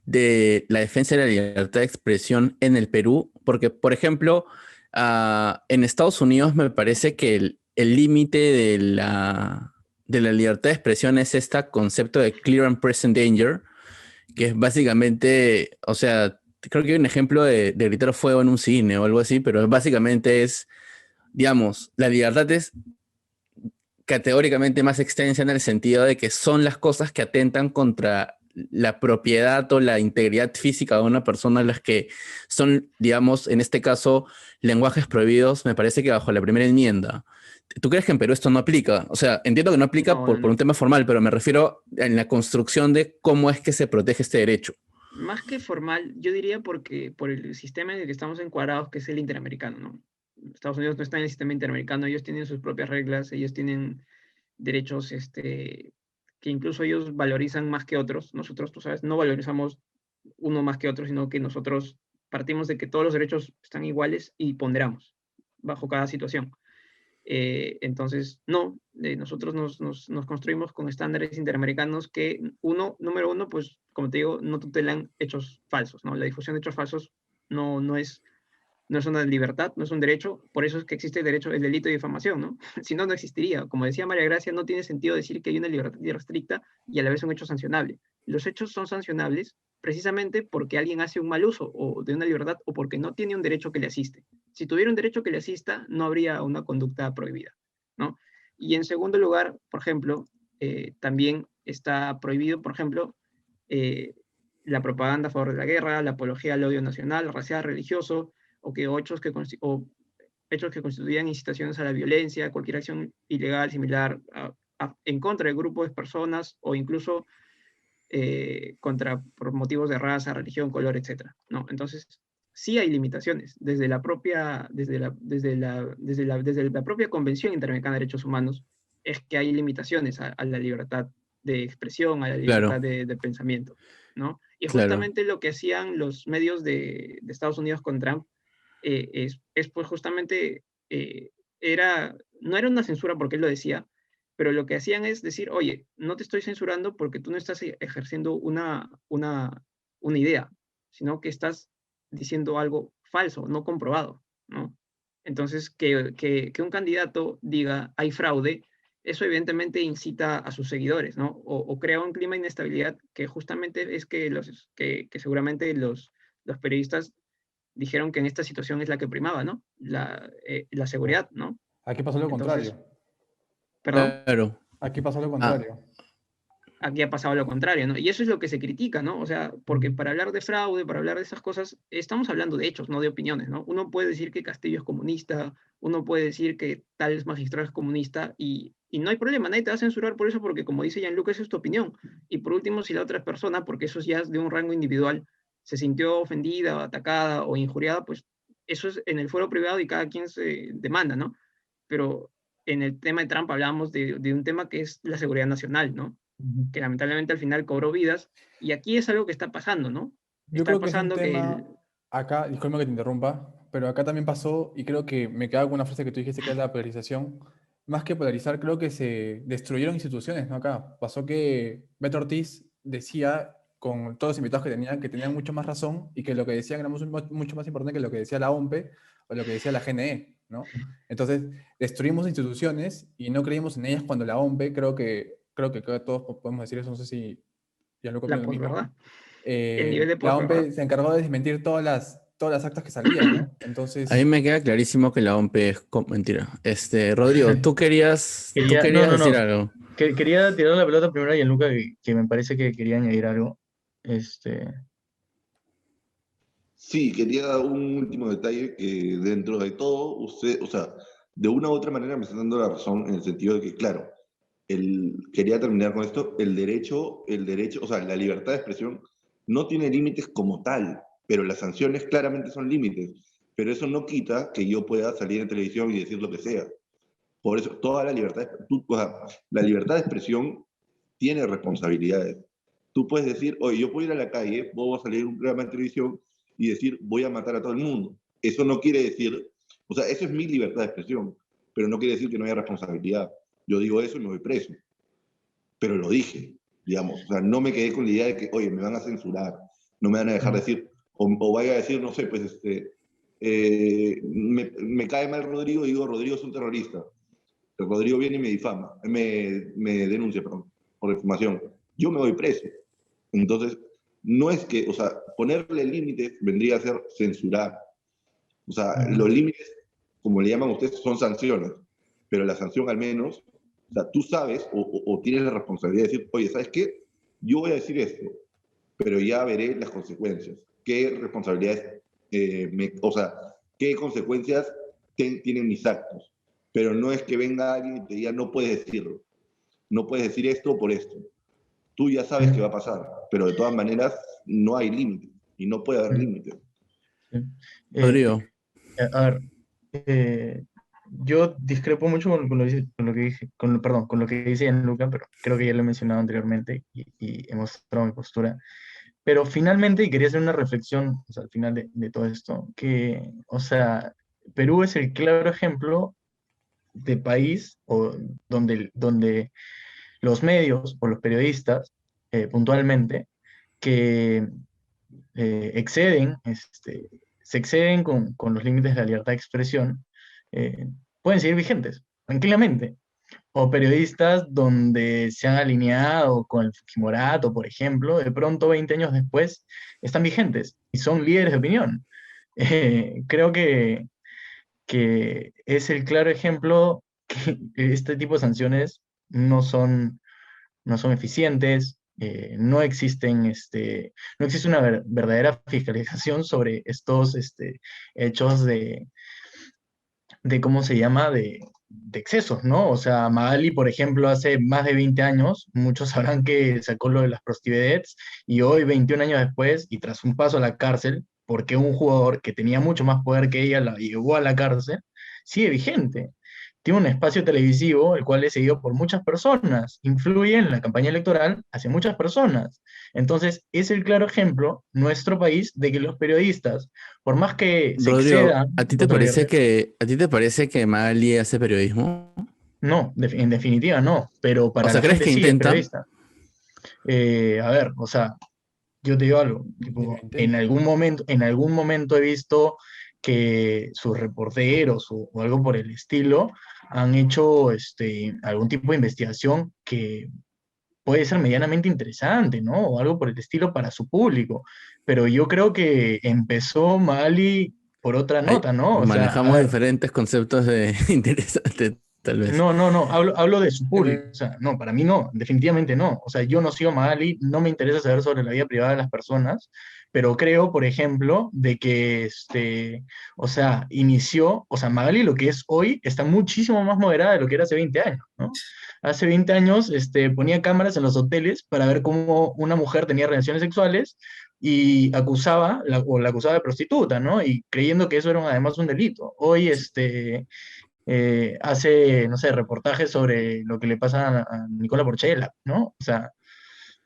de la defensa de la libertad de expresión en el Perú? Porque, por ejemplo, en Estados Unidos me parece que el límite de la libertad de expresión es este concepto de clear and present danger, que es básicamente, o sea, creo que hay un ejemplo de gritar fuego en un cine o algo así, pero básicamente es, digamos, la libertad es categóricamente más extensa en el sentido de que son las cosas que atentan contra la propiedad o la integridad física de una persona las que son, digamos, en este caso, lenguajes prohibidos, me parece que bajo la primera enmienda. ¿Tú crees que en Perú esto no aplica? O sea, entiendo que no aplica no, no, por un no. tema formal, pero me refiero en la construcción de cómo es que se protege este derecho. Más que formal, yo diría porque por el sistema en el que estamos encuadrados, que es el interamericano, ¿no? Estados Unidos no está en el sistema interamericano, ellos tienen sus propias reglas, ellos tienen derechos que incluso ellos valorizan más que otros. Nosotros, tú sabes, no valorizamos uno más que otro, sino que nosotros partimos de que todos los derechos están iguales y ponderamos bajo cada situación. Entonces, no, nosotros nos construimos con estándares interamericanos que, número uno, pues, como te digo, no tutelan hechos falsos, ¿no? La difusión de hechos falsos no es no es una libertad, no es un derecho, por eso es que existe el delito de difamación, ¿no? Si no, no existiría. Como decía María Gracia, no tiene sentido decir que hay una libertad irrestricta y a la vez un hecho sancionable. Los hechos son sancionables precisamente porque alguien hace un mal uso o de una libertad o porque no tiene un derecho que le asiste. Si tuviera un derecho que le asista, no habría una conducta prohibida, ¿no? Y en segundo lugar, por ejemplo, también está prohibido, por ejemplo, la propaganda a favor de la guerra, la apología al odio nacional, racial, religioso, o hechos que constituyan incitaciones a la violencia, cualquier acción ilegal similar en contra de grupos de personas o incluso por motivos de raza, religión, color, etc. ¿no? Entonces, sí hay limitaciones desde la propia Convención Interamericana de Derechos Humanos, es que hay limitaciones a la libertad de expresión, a la Claro, libertad de pensamiento, ¿no? Y claro. justamente lo que hacían los medios de Estados Unidos con Trump pues justamente, no era una censura porque él lo decía, pero lo que hacían es decir, oye, no te estoy censurando porque tú no estás ejerciendo una idea, sino que estás diciendo algo falso, no comprobado, ¿no? Entonces, que un candidato diga hay fraude, eso evidentemente incita a sus seguidores, ¿no? O crea un clima de inestabilidad que justamente es que seguramente los periodistas dijeron que en esta situación es la que primaba, ¿no? La seguridad, ¿no? Aquí pasó lo Entonces, contrario. perdón, Claro. Aquí pasó lo Ah, contrario. aquí ha pasado lo contrario, ¿no? Y eso es lo que se critica, ¿no? O sea, porque para hablar de fraude, para hablar de esas cosas, estamos hablando de hechos, no de opiniones, ¿no? Uno puede decir que Castillo es comunista, uno puede decir que tal magistrado es comunista y no hay problema, nadie te va a censurar por eso porque como dice Gianluca, esa es tu opinión. Y por último, si la otra persona, porque eso ya es de un rango individual, se sintió ofendida o atacada o injuriada, pues eso es en el fuero privado y cada quien se demanda, ¿no? Pero en el tema de Trump hablamos de un tema que es la seguridad nacional, ¿no? Ujú. Que lamentablemente al final cobró vidas, y aquí es algo que está pasando, ¿no? Yo Está creo que es un pasando que tema, acá, disculpa que te interrumpa, pero acá también pasó, y creo que me queda con una frase que tú dijiste que es la polarización. Más que polarizar, creo que se destruyeron instituciones, ¿no? Acá pasó que Beto Ortiz decía, con todos los invitados que tenían mucho más razón y que lo que decían era mucho más importante que lo que decía la OMPE o lo que decía la GNE, ¿no? Entonces, destruimos instituciones y no creímos en ellas cuando la OMPE, creo que todos podemos decir eso, no sé si ya lo la opino lo mismo. posverdad, el nivel de La posverdad. OMPE se encargó de desmentir todas las actas que salían, ¿no? a mí Entonces, me queda clarísimo que la OMP es mentira. Rodrigo, tú No, querías no, decir no. algo. Quería tirar la pelota primero a Gianluca, que me parece que quería añadir algo. Este, Sí, quería dar un último detalle que dentro de todo, usted, o sea, de una u otra manera me está dando la razón en el sentido de que, claro, quería terminar con esto, o sea, la libertad de expresión no tiene límites como tal, pero las sanciones claramente son límites. Pero eso no quita que yo pueda salir en televisión y decir lo que sea. Por eso, toda la libertad, o sea, la libertad de expresión tiene responsabilidades. Tú puedes decir, oye, yo puedo ir a la calle, puedo salir en un programa de televisión y decir, voy a matar a todo el mundo. Eso no quiere decir, o sea, eso es mi libertad de expresión, pero no quiere decir que no haya responsabilidad. Yo digo eso y me voy preso, pero lo dije, digamos. O sea, no me quedé con la idea de que, oye, me van a censurar, no me van a dejar decir, o vaya a decir, no sé, pues, me cae mal Rodrigo y digo, Rodrigo es un terrorista. Rodrigo viene y me difama, me denuncia, perdón, por difamación. Yo me voy preso. Entonces, no es que, o sea, ponerle límites vendría a ser censurar. O sea, los límites, como le llaman ustedes, son sanciones, pero la sanción al menos, o sea, tú sabes o tienes la responsabilidad de decir, oye, ¿sabes qué? Yo voy a decir esto, pero ya veré las consecuencias. ¿Qué responsabilidades, o sea, qué consecuencias tienen mis actos? Pero no es que venga alguien y te diga, no puedes decirlo, no puedes decir esto por esto. Tú ya sabes qué va a pasar, pero de todas maneras no hay límites y no puede haber límites. sí. Eh, Rodrigo, a ver, eh, yo discrepo mucho con lo que dije, perdón, con lo que dice Gianluca, pero creo que ya lo he mencionado anteriormente y he mostrado mi postura. Pero finalmente, y quería hacer una reflexión, o sea, al final de todo esto, que, o sea, Perú es el claro ejemplo de país donde los medios o los periodistas, puntualmente, que exceden se exceden con los límites de la libertad de expresión, eh, pueden seguir vigentes, tranquilamente. O periodistas donde se han alineado con el Fujimorato, por ejemplo, de pronto 20 años después están vigentes y son líderes de opinión. Creo que es el claro ejemplo que este tipo de sanciones no son eficientes, no existe una verdadera fiscalización sobre estos hechos de ¿cómo se llama? De excesos, ¿no? O sea, Magali, por ejemplo, hace más de 20 años, muchos sabrán que sacó lo de las prostivedets, y hoy, 21 años después, y tras un paso a la cárcel, porque un jugador que tenía mucho más poder que ella la llevó a la cárcel, sigue vigente. Tiene un espacio televisivo, el cual es seguido por muchas personas, influye en la campaña electoral hacia muchas personas. Entonces, es el claro ejemplo, nuestro país, de que los periodistas, por más que se Rodrigo, excedan ¿a ti te con su parece libertad, que Magali hace periodismo? no, en definitiva no, pero O para sea, la ¿crees gente que sí es intenta? periodista. A ver, o sea, yo te digo algo, Lo tipo, intenta. en algún momento he visto que sus reporteros o algo por el estilo han hecho algún tipo de investigación que puede ser medianamente interesante, ¿no? O algo por el estilo para su público. Pero yo creo que empezó Mali por otra Ay, nota, ¿no? O sea, a manejamos ver, diferentes conceptos de interesante, tal vez. no, hablo de su público. Eh, O sea, no, para mí no, definitivamente no. O sea, yo no sigo a Magali, no me interesa saber sobre la vida privada de las personas, pero creo, por ejemplo, de que, o sea, inició, o sea, Magali lo que es hoy está muchísimo más moderada de lo que era hace 20 años, ¿no? Hace 20 años, ponía cámaras en los hoteles para ver cómo una mujer tenía relaciones sexuales y o la acusaba de prostituta, ¿no? Y creyendo que eso era además un delito. Hoy, hace, no sé, reportajes sobre lo que le pasa a Nicola Porchela, ¿no? O sea,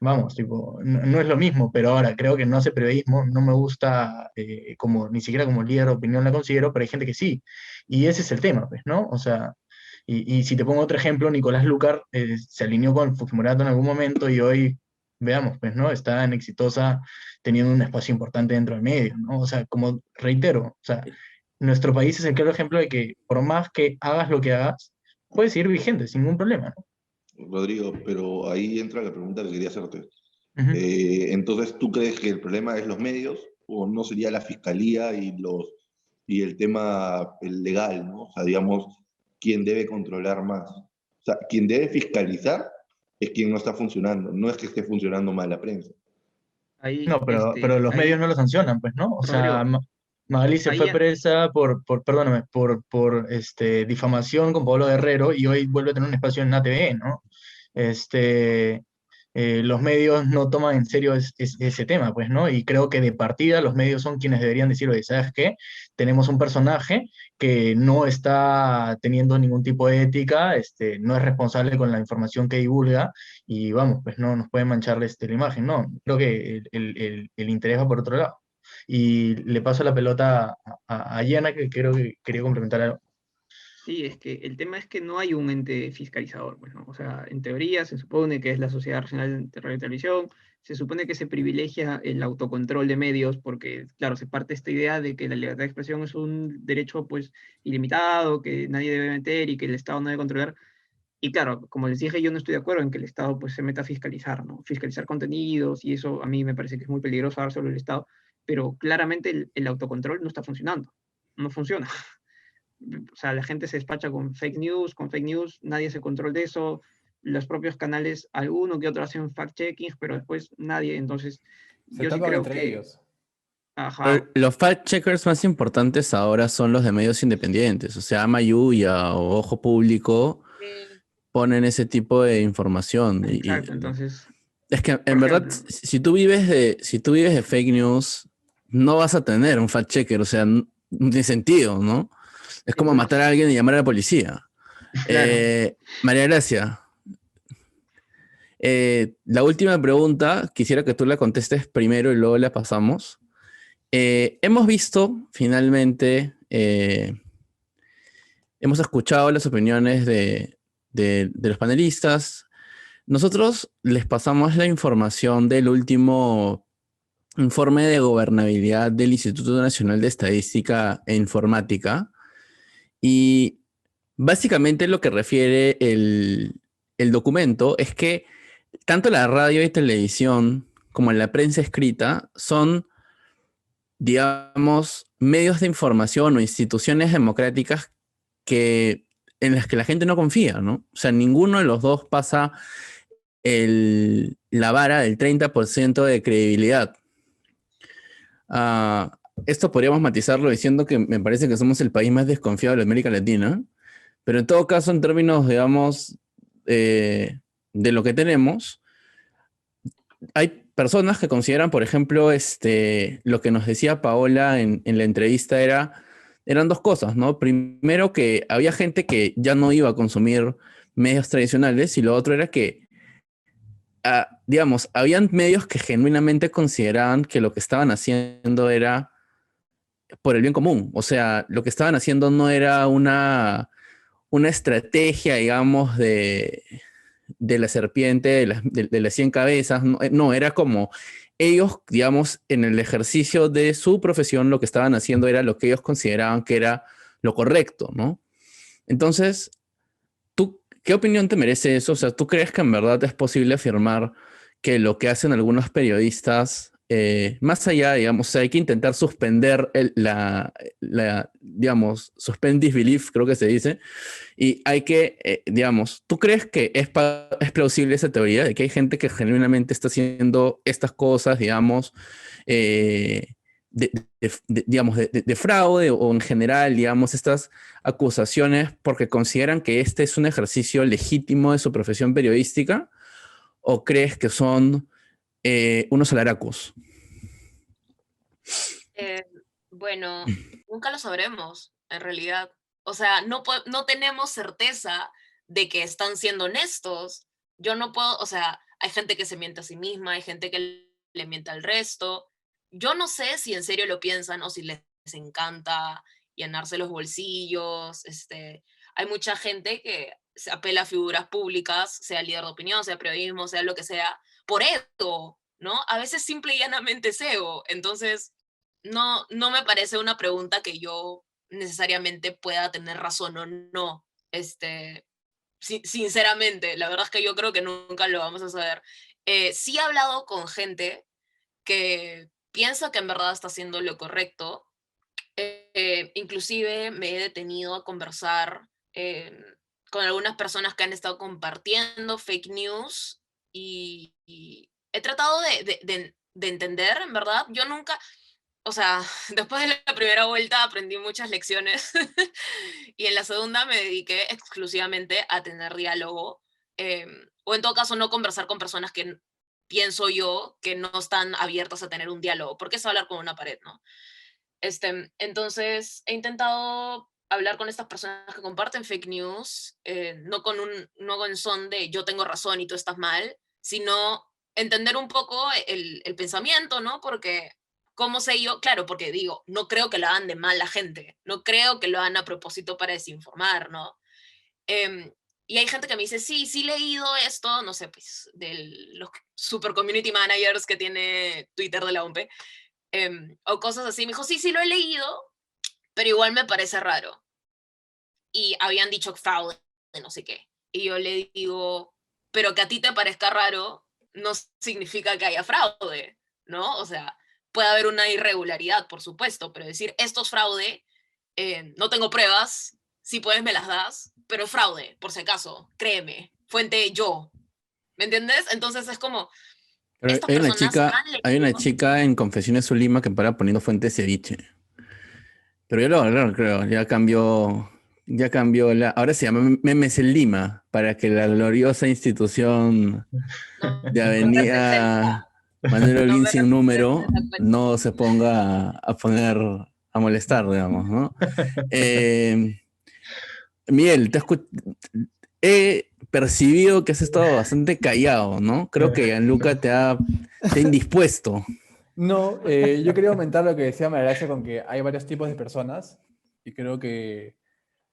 vamos, tipo, no es lo mismo, pero ahora creo que no hace periodismo, no me gusta como, ni siquiera como líder de opinión la considero, pero hay gente que sí, y ese es el tema, pues, ¿no? O sea, y si te pongo otro ejemplo, Nicolás Lucar se alineó con Fujimorato en algún momento y hoy, veamos, pues, ¿no? Está en Exitosa teniendo un espacio importante dentro del medio, ¿no? O sea, como reitero, o sea, nuestro país es el claro ejemplo de que por más que hagas lo que hagas, puedes seguir vigente sin ningún problema, ¿no? Rodrigo, pero ahí entra la pregunta que quería hacerte. Ujú. Entonces, ¿tú crees que el problema es los medios o no sería la fiscalía y el tema el legal, ¿no? O sea, digamos, ¿quién debe controlar más? O sea, quien debe fiscalizar es quien no está funcionando, no es que esté funcionando mal la prensa. Ahí, No, pero los medios no lo sancionan, pues, ¿no? O sea, Rodrigo, Magali se ahí, fue presa perdóname, por difamación con Pablo Guerrero y hoy vuelve a tener un espacio en ATV, ¿no? Este, los medios no toman en serio ese tema, pues, ¿no? Y creo que de partida los medios son quienes deberían decir, oye, ¿sabes qué? Tenemos un personaje que no está teniendo ningún tipo de ética, no es responsable con la información que divulga, y vamos, pues no nos puede manchar la imagen, no. Creo que el interés va por otro lado. Y le paso la pelota a Yana, que creo que quería complementar algo. sí, es que el tema es que no hay un ente fiscalizador, pues, ¿no? O sea, en teoría se supone que es la Sociedad Nacional de Radio y Televisión, se supone que se privilegia el autocontrol de medios porque, claro, se parte esta idea de que la libertad de expresión es un derecho, pues, ilimitado, que nadie debe meter y que el Estado no debe controlar. Y claro, como les dije, yo no estoy de acuerdo en que el Estado, pues, se meta a fiscalizar, ¿no? Fiscalizar contenidos y eso a mí me parece que es muy peligroso dárselo al Estado, pero claramente el autocontrol no está funcionando, no funciona. O sea, la gente se despacha con fake news, nadie hace control de eso, los propios canales, alguno que otro hacen fact-checking, pero después nadie, entonces Se yo sí tapan creo entre que, ellos. ajá, Los fact-checkers más importantes ahora son los de medios independientes. O sea, Mayuya o Ojo Público ponen ese tipo de información. exacto, entonces, Es que por en verdad, ejemplo, si tú vives de fake news, no vas a tener un fact-checker. O sea, no tiene sentido, ¿no? Es como matar a entonces, alguien y llamar a la policía. claro, María Gracia, la última pregunta, quisiera que tú la contestes primero y luego la pasamos. Hemos visto finalmente, hemos escuchado las opiniones de los panelistas. Nosotros les pasamos la información del último informe de gobernabilidad del Instituto Nacional de Estadística e Informática y básicamente lo que refiere el documento es que tanto la radio y televisión como la prensa escrita son, digamos, medios de información o instituciones democráticas en las que la gente no confía, ¿no? O sea, ninguno de los dos pasa la vara del 30% de credibilidad. Esto podríamos matizarlo diciendo que me parece que somos el país más desconfiado de América Latina, pero en todo caso, en términos, digamos, de lo que tenemos, hay personas que consideran, por ejemplo, lo que nos decía Paola en la entrevista eran dos cosas, ¿no? Primero, que había gente que ya no iba a consumir medios tradicionales y lo otro era que digamos, habían medios que genuinamente consideraban que lo que estaban haciendo era por el bien común. O sea, lo que estaban haciendo no era una estrategia, digamos, de la serpiente, de las 100 cabezas. No, no, era como ellos, digamos, en el ejercicio de su profesión, lo que estaban haciendo era lo que ellos consideraban que era lo correcto, ¿no? Entonces, ¿qué opinión te merece eso? O sea, ¿tú crees que en verdad es posible afirmar que lo que hacen algunos periodistas, más allá, digamos, o sea, hay que intentar suspender digamos, suspend disbelief, creo que se dice, y hay que, digamos, ¿tú crees que es plausible esa teoría de que hay gente que genuinamente está haciendo estas cosas, digamos, digamos, de fraude o en general, digamos, estas acusaciones porque consideran que este es un ejercicio legítimo de su profesión periodística o crees que son unos alaracos? Eh, bueno, nunca lo sabremos, en realidad. O sea, no tenemos certeza de que están siendo honestos. Yo no puedo, o sea, hay gente que se miente a sí misma, hay gente que le miente al resto. Yo no sé si en serio lo piensan o si les encanta llenarse los bolsillos. Hay mucha gente que se apela a figuras públicas, sea líder de opinión, sea periodismo, sea lo que sea, por ego, ¿no? A veces simple y llanamente es ego. Entonces, no me parece una pregunta que yo necesariamente pueda tener razón o no. Sinceramente, la verdad es que yo creo que nunca lo vamos a saber. Sí he hablado con gente que piensa que en verdad está haciendo lo correcto. Inclusive me he detenido a conversar con algunas personas que han estado compartiendo fake news y he tratado de entender, en verdad. Yo nunca, o sea, después de la primera vuelta aprendí muchas lecciones y en la segunda me dediqué exclusivamente a tener diálogo, o en todo caso no conversar con personas que pienso yo que no están abiertas a tener un diálogo, porque es hablar con una pared, ¿no? Entonces he intentado hablar con estas personas que comparten fake news, no con son de yo tengo razón y tú estás mal, sino entender un poco el pensamiento, ¿no? Porque ¿cómo sé yo? Claro, porque digo, no creo que lo hagan de mala gente, no creo que lo hagan a propósito para desinformar, ¿no? Em, y hay gente que me dice, sí, sí he leído esto, no sé, pues, de los super community managers que tiene Twitter de la OMP, o cosas así. Me dijo, sí, sí lo he leído, pero igual me parece raro. Y habían dicho fraude, no sé qué. Y yo le digo, pero que a ti te parezca raro no significa que haya fraude, ¿no? O sea, puede haber una irregularidad, por supuesto, pero decir esto es fraude, no tengo pruebas, si puedes me las das, pero es fraude, por si acaso, créeme, fuente yo, ¿me entiendes? Entonces es como, Pero estas personas han hay una leído. chica en Confesiones Zulima que para poniendo fuente de ceviche. Pero ya lo arreglaron, creo. Ya cambió ahora se llama Memes en Lima, para que la gloriosa institución No de me representa, Avenida Manuel no Holguín me sin representa número esa cuenta. no se ponga a molestar, digamos, ¿no? Eh, Miguel, he percibido que has estado bastante callado, ¿no? Creo que Gianluca te ha indispuesto. No, yo quería aumentar lo que decía María Gracia con que hay varios tipos de personas y creo que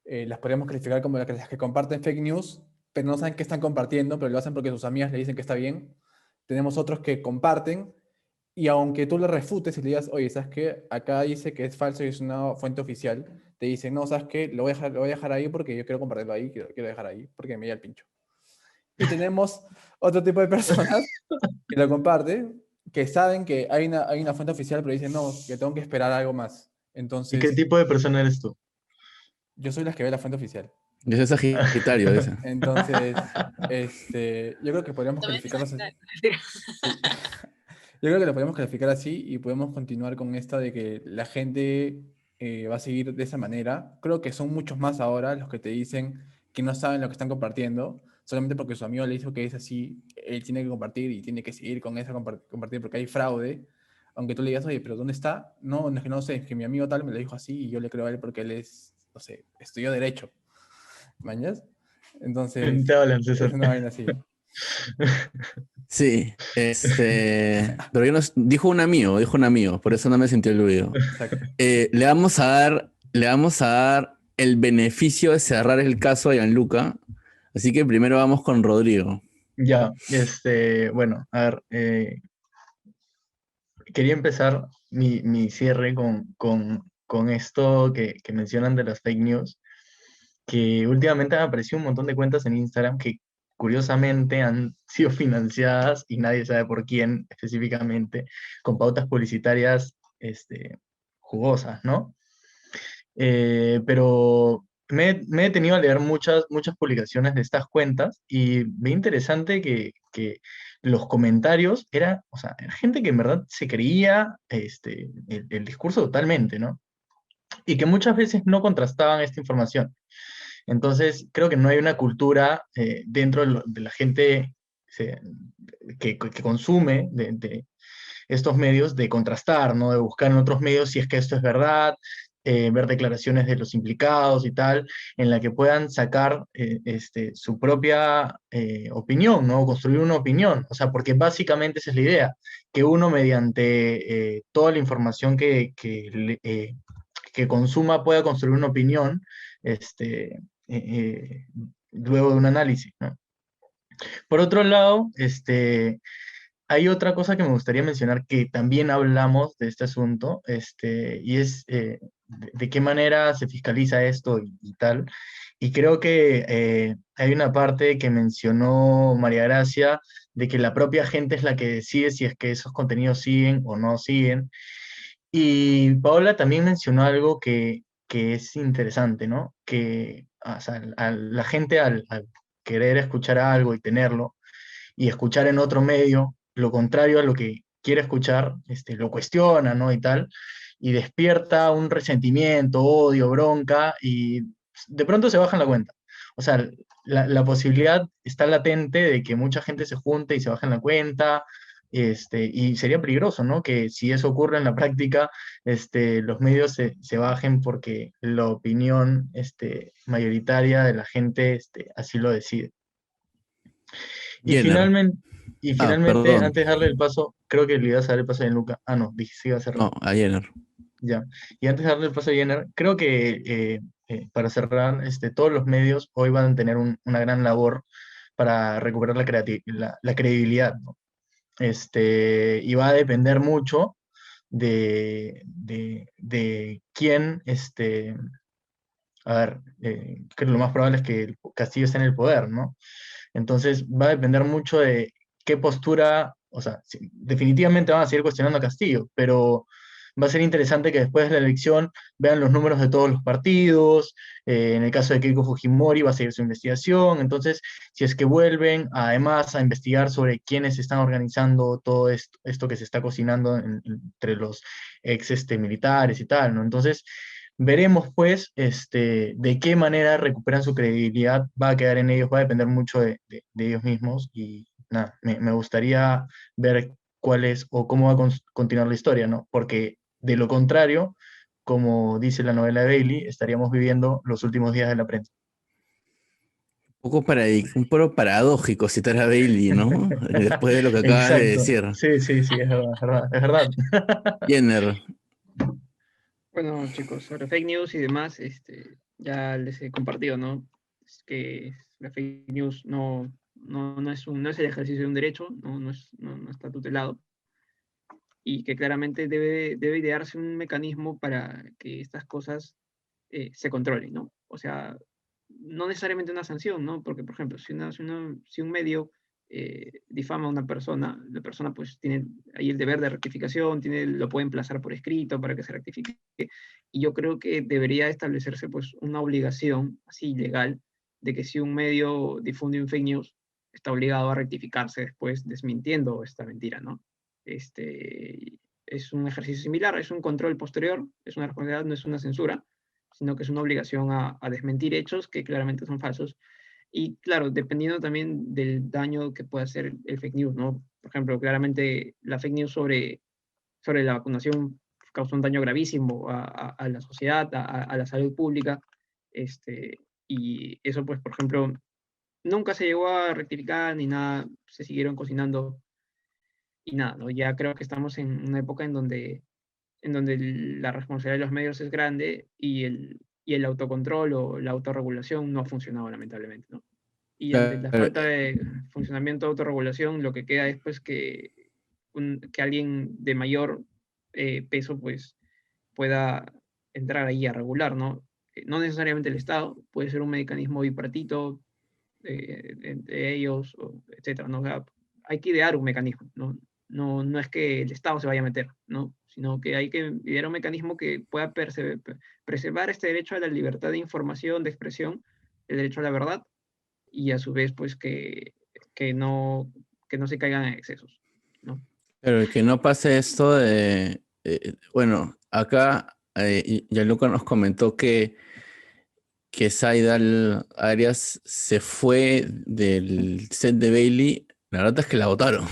las podríamos calificar como las que comparten fake news, pero no saben qué están compartiendo, pero lo hacen porque sus amigas le dicen que está bien. Tenemos otros que comparten Y aunque tú le refutes y le digas, oye, ¿sabes qué? Acá dice que es falso y es una fuente oficial, te dicen, no, ¿sabes qué? Lo voy a dejar ahí porque yo quiero compartirlo ahí, quiero dejar ahí, porque me llega el pincho. Y tenemos otro tipo de personas que lo comparten, que saben que hay una fuente oficial, pero dicen, no, que tengo que esperar algo más. ¿Y qué Entonces, tipo de persona eres tú? yo soy las que ve la fuente oficial. Yo soy Sagitario, dice. Entonces, yo creo que podríamos También soy calificarlos así. Sagitario. Sí. Yo creo que lo podemos calificar así y podemos continuar con esta de que la gente va a seguir de esa manera. Creo que son muchos más ahora los que te dicen que no saben lo que están compartiendo, solamente porque su amigo le dijo que es así, él tiene que compartir y tiene que seguir con esa compartir porque hay fraude. Aunque tú le digas, oye, pero ¿dónde está? No, no es que no sé, es que mi amigo tal me lo dijo así y yo le creo a él porque él es, no sé, estudió Derecho. ¿Mañas? Entonces, Te hablan, es César. una vaina así. Sí, pero yo no, dijo un amigo, por eso no me sentí aludido. Exacto. Le vamos a dar el beneficio de cerrar el caso a Gianluca, así que primero vamos con Rodrigo. Ya, bueno, a ver, quería empezar mi cierre con esto que mencionan de las fake news, que últimamente han aparecido un montón de cuentas en Instagram que curiosamente han sido financiadas y nadie sabe por quién específicamente, con pautas publicitarias jugosas, ¿no? Pero me he tenido a leer muchas publicaciones de estas cuentas y ve interesante que los comentarios o sea, era gente que en verdad se creía el discurso totalmente, ¿no? Y que muchas veces no contrastaban esta información. Entonces, creo que no hay una cultura dentro de la gente se- que consume de estos medios de contrastar, ¿no? De buscar en otros medios si es que esto es verdad, ver declaraciones de los implicados y tal, en la que puedan sacar su propia opinión, ¿no? Construir una opinión, o sea, porque básicamente esa es la idea, que uno mediante toda la información que consuma pueda construir una opinión, luego de un análisis, ¿no? Por otro lado, hay otra cosa que me gustaría mencionar que también hablamos de este asunto, y es de qué manera se fiscaliza esto y tal. Y creo que hay una parte que mencionó María Gracia de que la propia gente es la que decide si es que esos contenidos siguen o no siguen. Y Paola también mencionó algo que es interesante, ¿no? Que o sea, la gente al querer escuchar algo y tenerlo, y escuchar en otro medio lo contrario a lo que quiere escuchar, lo cuestiona, ¿no? Y tal, y despierta un resentimiento, odio, bronca, y de pronto se baja en la cuenta. O sea, la posibilidad está latente de que mucha gente se junte y se baje en la cuenta, y sería peligroso, ¿no? Que si eso ocurre en la práctica, los medios se bajen porque la opinión mayoritaria de la gente así lo decide. Y Jenner. finalmente, Perdón. antes de darle el paso, creo que le ibas a dar el paso a Gianluca. Ah, no, dije sí iba a cerrar. No, a Jenner. Ya. Y antes de darle el paso a Jenner, creo que para cerrar, todos los medios hoy van a tener una gran labor para recuperar la credibilidad, ¿no? Y va a depender mucho de quién, a ver, que lo más probable es que el Castillo esté en el poder, ¿no? Entonces va a depender mucho de qué postura, o sea, sí, definitivamente van a seguir cuestionando a Castillo, pero va a ser interesante que después de la elección vean los números de todos los partidos, en el caso de Keiko Fujimori va a seguir su investigación, entonces si es que vuelven además a investigar sobre quiénes están organizando todo esto que se está cocinando entre los ex militares y tal, ¿no? Entonces veremos, pues, de qué manera recuperan su credibilidad, va a quedar en ellos, va a depender mucho de ellos mismos y nada, me gustaría ver cuál es o cómo va a continuar la historia, ¿no? Porque de lo contrario, como dice la novela de Bailey, estaríamos viviendo los últimos días de la prensa. Un poco paradójico citar a Bailey, ¿no? Después de lo que acabas de Exacto, decir. sí, sí, sí, es verdad, es verdad, es verdad. Jenner. Bueno, chicos, sobre fake news y demás, ya les he compartido, ¿no? Es que la fake news no es el ejercicio de un derecho, no está tutelado. y que claramente debe idearse un mecanismo para que estas cosas se controlen, ¿no? O sea, no necesariamente una sanción, ¿no? Porque, por ejemplo, si un medio difama a una persona, la persona pues tiene ahí el deber de rectificación, lo puede emplazar por escrito para que se rectifique, y yo creo que debería establecerse pues una obligación así legal de que si un medio difunde un fake news, está obligado a rectificarse después desmintiendo esta mentira, ¿no? Es un ejercicio similar, es un control posterior, es una responsabilidad, no es una censura, sino que es una obligación a desmentir hechos que claramente son falsos. Y claro, dependiendo también del daño que pueda hacer el fake news, ¿no? Por ejemplo, claramente la fake news sobre la vacunación causó un daño gravísimo a la sociedad, a la salud pública, y eso, pues, por ejemplo, nunca se llegó a rectificar ni nada, se siguieron cocinando y nada, ¿no? Ya creo que estamos en una época en donde la responsabilidad de los medios es grande y el autocontrol o la autorregulación no ha funcionado lamentablemente, ¿no? Y ante la Claro, falta de funcionamiento de autorregulación, lo que queda es pues que alguien de mayor peso pues pueda entrar ahí a regular, ¿no? No necesariamente el Estado, puede ser un mecanismo bipartito entre ellos, etcétera, ¿no? O sea, hay que idear un mecanismo, ¿no? No es que el Estado se vaya a meter, ¿no? Sino que hay que idear un mecanismo que pueda preservar este derecho a la libertad de información, de expresión, el derecho a la verdad, y a su vez, pues, que no se caigan en excesos, ¿no? pero que no pase esto de, bueno, acá Gianluca nos comentó que Saidal Arias se fue del set de Bailey. La verdad es que la votaron.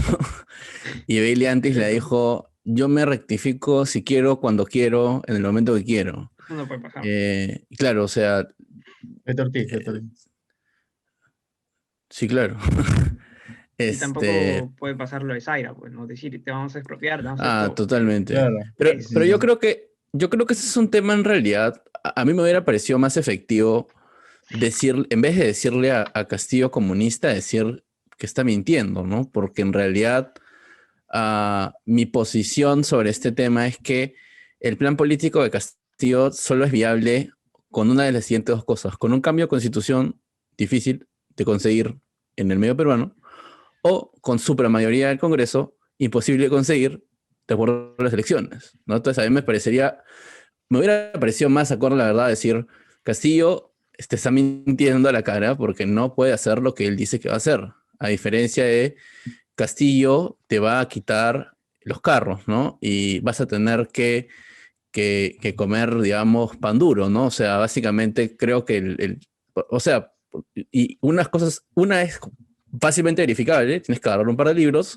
Y Bailey antes le dijo, yo me rectifico si quiero, cuando quiero, en el momento que quiero. Eso no puede pasar. Y claro, o sea, Beto Ortiz, Beto Ortiz. sí, claro. Y Este, tampoco puede pasar lo de Zaira, pues, ¿no? Decir, te vamos a expropiar, te vamos a hacer todo. totalmente. Claro, Pero, sí, pero sí. yo creo que ese es un tema en realidad. A mí me hubiera parecido más efectivo decir, en vez de decirle a Castillo comunista, decir que está mintiendo, ¿no? Porque en realidad mi posición sobre este tema es que el plan político de Castillo solo es viable con una de las siguientes dos cosas: con un cambio de constitución difícil de conseguir en el medio peruano, o con supermayoría del Congreso, imposible de conseguir de acuerdo a las elecciones, ¿no? Entonces a mí me hubiera parecido más acorde a la verdad decir, Castillo está mintiendo a la cara porque no puede hacer lo que él dice que va a hacer, a diferencia de Castillo te va a quitar los carros, ¿no? Y vas a tener que comer, digamos, pan duro, ¿no? O sea, básicamente creo que o sea, y unas cosas, una es fácilmente verificable, tienes que agarrar un par de libros,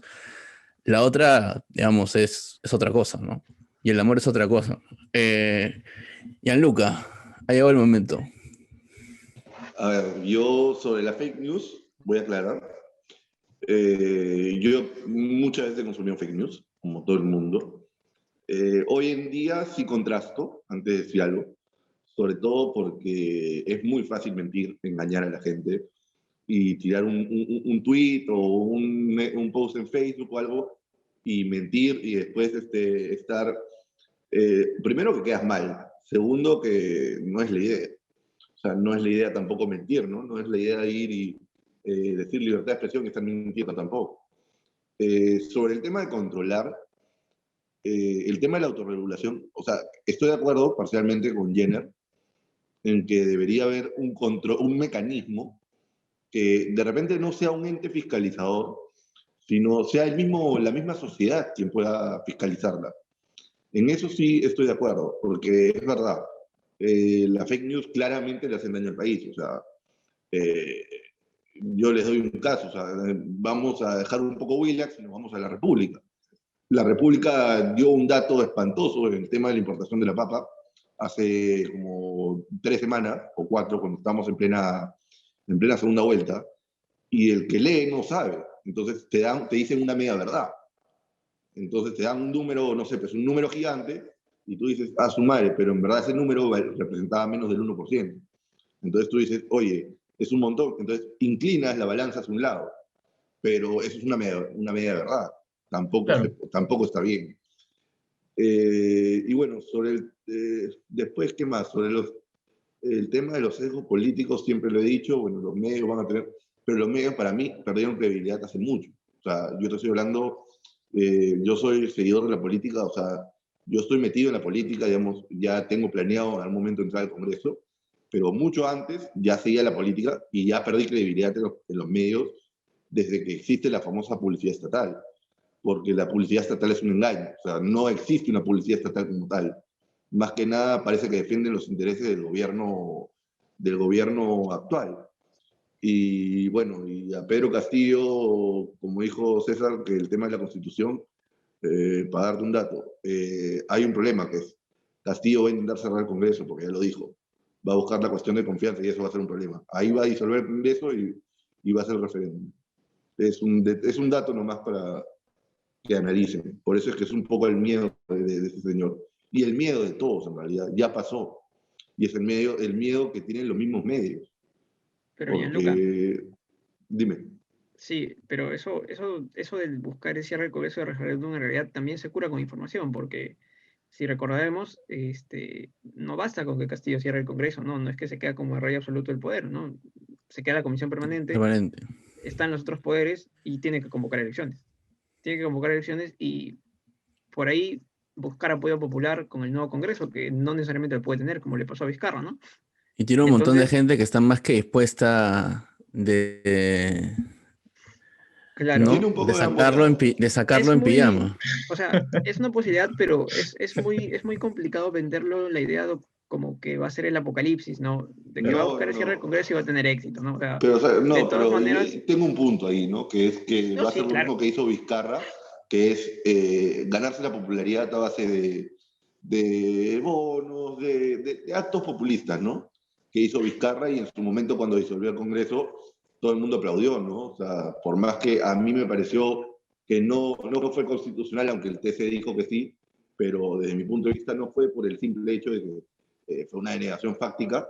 la otra, digamos, es otra cosa, ¿no? Y el amor es otra cosa. Gianluca, ha llegado el momento. A ver, yo sobre la fake news voy a aclarar. Yo muchas veces consumí fake news, como todo el mundo. Hoy en día sí contrasto antes de decir algo, sobre todo porque es muy fácil mentir, engañar a la gente y tirar un tweet o un post en Facebook o algo y mentir y después estar, primero que quedas mal, segundo que no es la idea. O sea, no es la idea tampoco mentir, ¿no? No es la idea ir y decir libertad de expresión y estar mintiendo tampoco. Sobre el tema de controlar, el tema de la autorregulación, o sea, estoy de acuerdo parcialmente con Jenner en que debería haber un control, un mecanismo que de repente no sea un ente fiscalizador, sino sea la misma sociedad quien pueda fiscalizarla. En eso sí estoy de acuerdo, porque es verdad, la fake news claramente le hacen daño al país. O sea, eh, yo les doy un caso, o sea, vamos a dejar un poco Willax y nos vamos a la República. La República dio un dato espantoso en el tema de la importación de la papa hace como 3 semanas o 4, cuando estamos en plena segunda vuelta, y el que lee no sabe. Entonces te dicen una media verdad. Entonces te dan un número, no sé, pues un número gigante, y tú dices, su madre, pero en verdad ese número representaba menos del 1%. Entonces tú dices, oye, es un montón. Entonces inclinas la balanza hacia un lado, pero eso es una media verdad. Tampoco, Claro. tampoco está bien. Y bueno, después, ¿qué más? Sobre el tema de los sesgos políticos, siempre lo he dicho, bueno, los medios van a tener, pero los medios para mí perdieron credibilidad hace mucho. O sea, yo te estoy hablando, yo soy seguidor de la política, o sea, yo estoy metido en la política, digamos, ya tengo planeado en algún momento entrar al Congreso, pero mucho antes ya seguía la política y ya perdí credibilidad en los medios desde que existe la famosa publicidad estatal, porque la publicidad estatal es un engaño, o sea, no existe una publicidad estatal como tal. Más que nada parece que defienden los intereses del gobierno actual. Y bueno, y a Pedro Castillo, como dijo César, que el tema de la Constitución, para darte un dato, hay un problema que es, Castillo va a intentar cerrar el Congreso, porque ya lo dijo, va a buscar la cuestión de confianza y eso va a ser un problema. Ahí va a disolver el Congreso y va a ser el referéndum. Es un dato nomás para que analicen. Por eso es que es un poco el miedo de ese señor. Y el miedo de todos, en realidad, ya pasó. Y es el miedo que tienen los mismos medios. Pero Gianluca, Porque, dime. sí, pero eso del buscar el cierre del Congreso de referéndum en realidad también se cura con información, porque si recordemos, no basta con que Castillo cierre el Congreso, no es que se queda como el rey absoluto del poder, ¿no? Se queda la comisión permanente, Permanente. están los otros poderes y tiene que convocar elecciones. Tiene que convocar elecciones y por ahí buscar apoyo popular con el nuevo Congreso, que no necesariamente lo puede tener, como le pasó a Vizcarra, ¿no? Y tiene un montón de Entonces, gente que está más que dispuesta claro, ¿no? Tiene un poco de ambos lados. De sacarlo es en muy, pijama. o sea, es una posibilidad, pero es muy complicado venderlo la idea como que va a ser el apocalipsis, ¿no? De que va a buscar el cierre del No. Congreso y va a tener éxito, ¿no? O sea, Pero, o sea, de no, todas pero maneras, tengo un punto ahí, ¿no? Que es que no, va a ser sí, lo mismo claro, que hizo Vizcarra, que es ganarse la popularidad a base de bonos, de actos populistas, ¿no? Que hizo Vizcarra y en su momento cuando disolvió el Congreso, todo el mundo aplaudió, ¿no? O sea, por más que a mí me pareció que no fue constitucional, aunque el TC dijo que sí, pero desde mi punto de vista no fue por el simple hecho de que fue una denegación fáctica,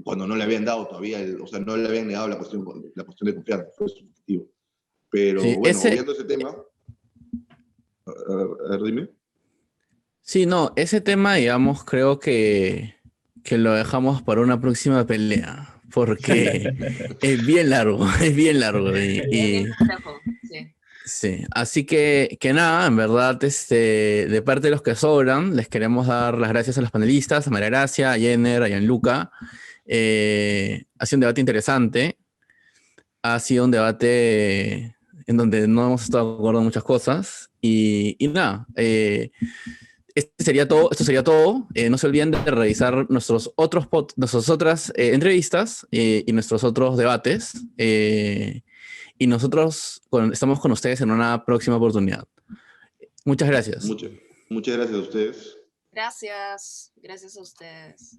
cuando no le habían dado todavía, o sea, no le habían negado la cuestión de confianza, fue subjetivo. Pero Sí, bueno, obviando ese tema, a ver, dime. sí, no, ese tema, digamos, creo que lo dejamos para una próxima pelea, porque es bien largo, es bien largo. es bien complejo, sí. Sí, así que nada, en verdad, de parte de los que sobran, les queremos dar las gracias a los panelistas, a María Gracia, a Jenner, a Gianluca. Ha sido un debate interesante, ha sido un debate en donde no hemos estado de acuerdo en muchas cosas, y nada, esto sería todo. No se olviden de revisar nuestras otras entrevistas y nuestros otros debates. Y nosotros estamos con ustedes en una próxima oportunidad. Muchas gracias. Muchas gracias a ustedes. Gracias a ustedes.